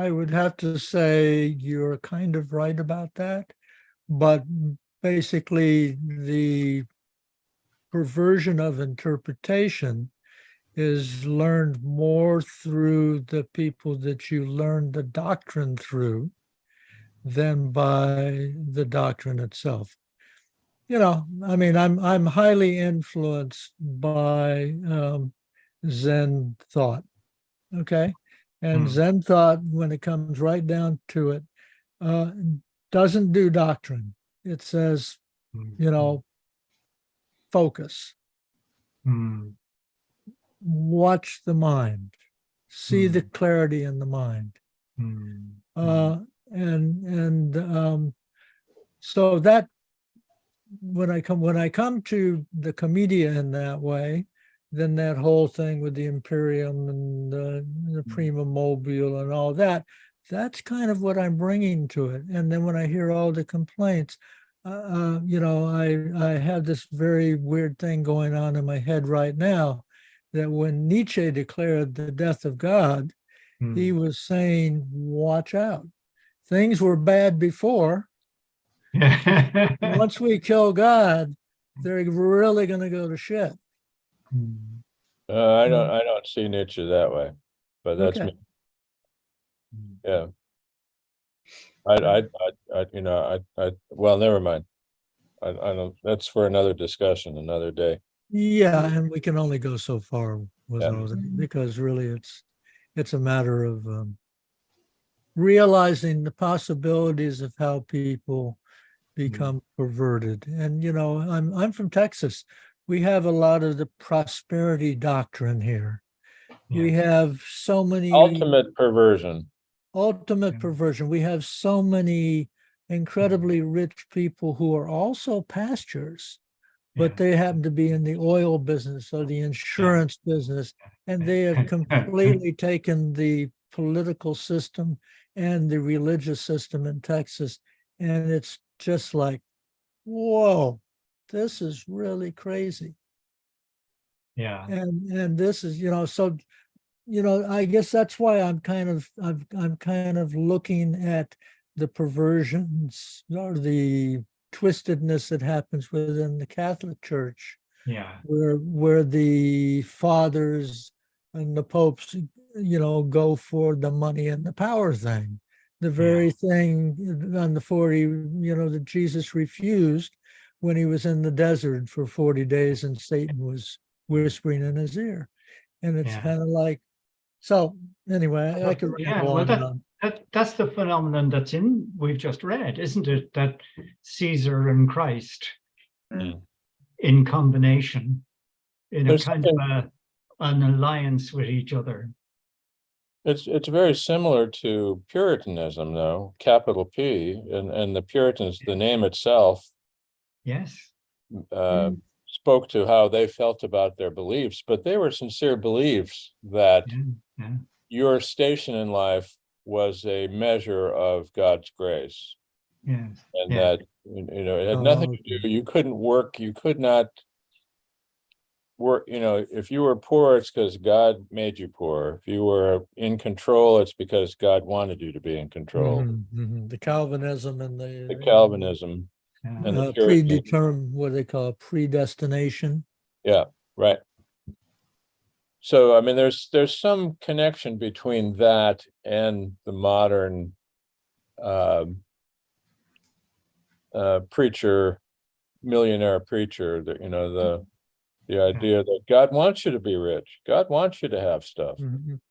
I would have to say you're kind of right about that, but basically the perversion of interpretation is learned more through the people that you learn the doctrine through than by the doctrine itself. I mean, I'm highly influenced by Zen thought. Okay. And Zen thought, when it comes right down to it, doesn't do doctrine. It says, focus, watch the mind, see the clarity in the mind. So that when I come to the Commedia in that way, then that whole thing with the Imperium and the Prima Mobile and all that, that's kind of what I'm bringing to it. And then when I hear all the complaints, I have this very weird thing going on in my head right now, that when Nietzsche declared the death of God, he was saying, watch out. Things were bad before. Once we kill God, they're really going to go to shit. I don't see Nietzsche that way, but that's Okay. me. Yeah. Well, never mind. I don't, that's for another discussion, another day. Yeah, and we can only go so far with Yeah. all that, because really it's a matter of realizing the possibilities of how people become perverted. And I'm from Texas. We have a lot of the prosperity doctrine here. We have so many Ultimate perversion. ultimate perversion. We have so many incredibly rich people who are also pastors, but they happen to be in the oil business or the insurance business, and they have completely taken the political system and the religious system in Texas, and it's just like, whoa, this is really crazy. Yeah. And this is, so I guess that's why I'm kind of looking at the perversions or the twistedness that happens within the Catholic Church, Yeah. where the fathers and the popes, go for the money and the power thing, the very thing on the 40, that Jesus refused when he was in the desert for 40 days and Satan was whispering in his ear. And it's kind of like, so anyway, I could ramble on and on. That's the phenomenon we've just read, isn't it? That Caesar and Christ in combination, in a kind of an alliance with each other. It's very similar to Puritanism, though, capital P, and the Puritans, the name itself, spoke to how they felt about their beliefs, but they were sincere beliefs that your station in life was a measure of God's grace. Yes. And that, it had nothing to do, you couldn't work, you could not work, if you were poor, it's because God made you poor. If you were in control, it's because God wanted you to be in control. The Calvinism and The Calvinism. And the predetermined, what they call predestination. Yeah, right. So, I mean, there's some connection between that and the modern preacher, millionaire preacher, that, the idea that God wants you to be rich. God wants you to have stuff.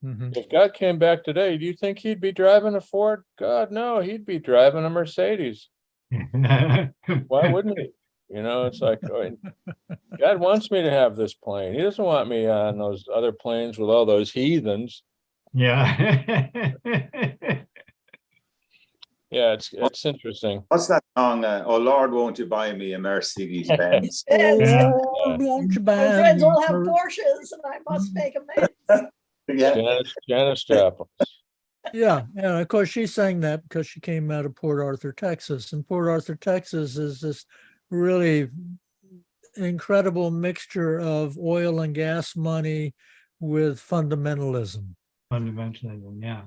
If God came back today, do you think he'd be driving a Ford? God, no, he'd be driving a Mercedes. Why wouldn't he? It's like, God wants me to have this plane. He doesn't want me on those other planes with all those heathens. Yeah. Yeah, it's interesting. What's that song? Oh Lord, won't you buy me a Mercedes Benz? Won't you buy My friends me all have a- Porsches, and I must make amends. Janis Joplin. Yeah, and of course she sang that because she came out of Port Arthur, Texas, and Port Arthur, Texas is this really incredible mixture of oil and gas money with fundamentalism. Fundamentalism, yeah.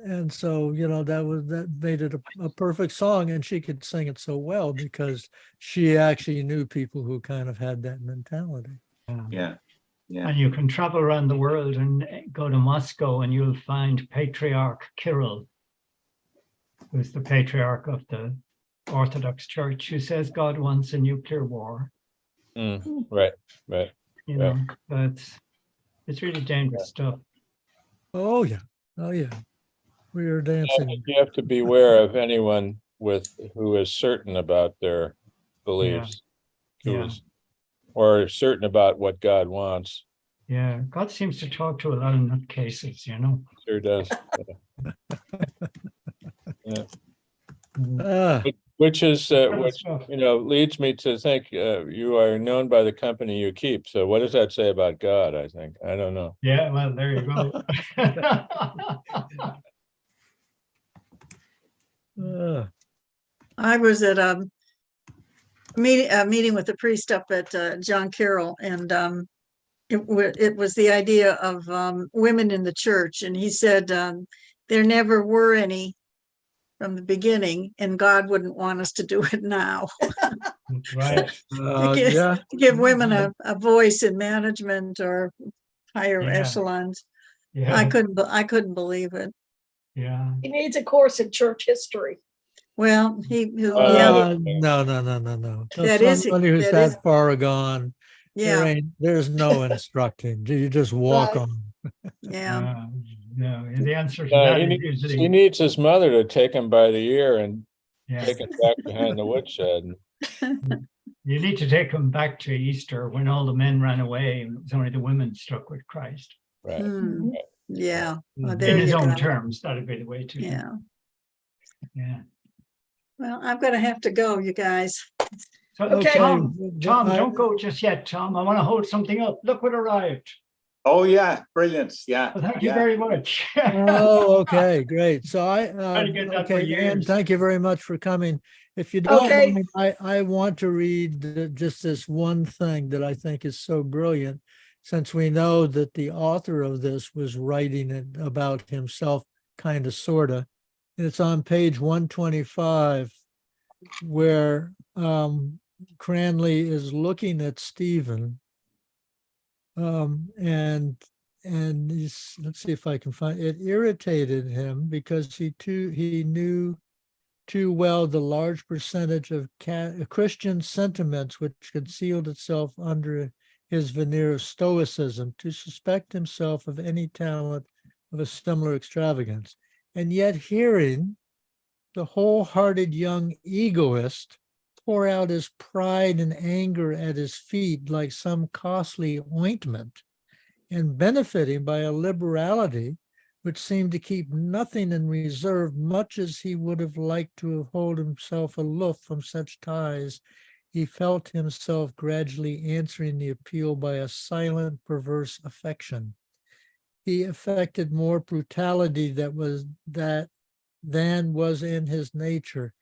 And so, that made it a perfect song, and she could sing it so well because she actually knew people who kind of had that mentality. Yeah. And you can travel around the world and go to Moscow and you'll find Patriarch Kirill, who's the patriarch of the Orthodox Church, who says God wants a nuclear war. Right. But it's really dangerous stuff. Oh yeah. We are dancing. You have to beware of anyone who is certain about their beliefs, or certain about what God wants. Yeah, God seems to talk to a lot of nutcases, Sure does. Which leads me to think you are known by the company you keep. So what does that say about God? I think I don't know. Yeah, well, there you go. I was at a meeting with the priest up at John Carroll, and it was the idea of women in the church, and he said there never were any from the beginning, and God wouldn't want us to do it now. Right. to give women a voice in management or higher echelons. Yeah. I couldn't believe it. Yeah. He needs a course in church history. Well, no. That is somebody who's that far gone. Yeah. There's no instructing. You just walk on. Yeah. No, the answer to Uh, that he, is needs, usually, he needs his mother to take him by the ear and yeah. take him back behind the woodshed. You need to take them back to Easter when all the men ran away and it was only the women stuck with Christ. Right. Hmm. Yeah. Well, In there his you own go. terms, that'd be the way to. Yeah. Yeah. Well, I'm going to have to go, you guys. So, Okay. Tom, I- don't go just yet, Tom. I want to hold something up. Look what arrived. Oh, yeah, brilliant. Yeah. Well, thank you yeah. very much. Oh, okay, great. So Trying to get that for okay, Ann, years. thank you very much for coming. If you don't Okay. mind, I want to read just this one thing that I think is so brilliant, since we know that the author of this was writing it about himself, kind of, sort of. And it's on page 125, where Cranley is looking at Stephen. And let's see if I can find it. Irritated him because he knew too well the large percentage of Christian sentiments which concealed itself under his veneer of stoicism to suspect himself of any talent of a similar extravagance. And yet hearing the wholehearted young egoist pour out his pride and anger at his feet like some costly ointment, and benefiting by a liberality which seemed to keep nothing in reserve, much as he would have liked to have held himself aloof from such ties, he felt himself gradually answering the appeal by a silent, perverse affection. He affected more brutality than was in his nature,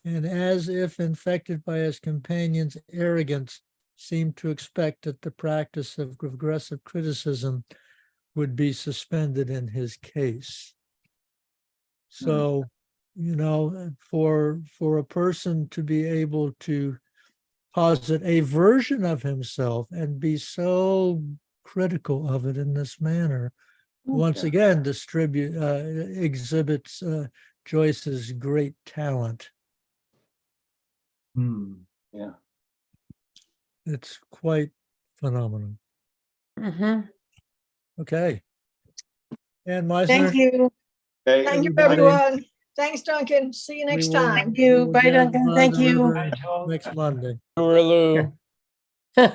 and as if infected by his companion's arrogance, seemed to expect that the practice of aggressive criticism would be suspended in his case. So, for a person to be able to posit a version of himself and be so critical of it in this manner, once again exhibits Joyce's great talent. Yeah. It's quite phenomenal. Mhm. Okay. And Meisner, Thank you. Okay. Thank you, Everybody- everyone. Thanks, Duncan. See you next we will- time. Thank you. we will Bye, get Duncan. by Thank the you. river Bye, Tom. next Monday. Touraloo.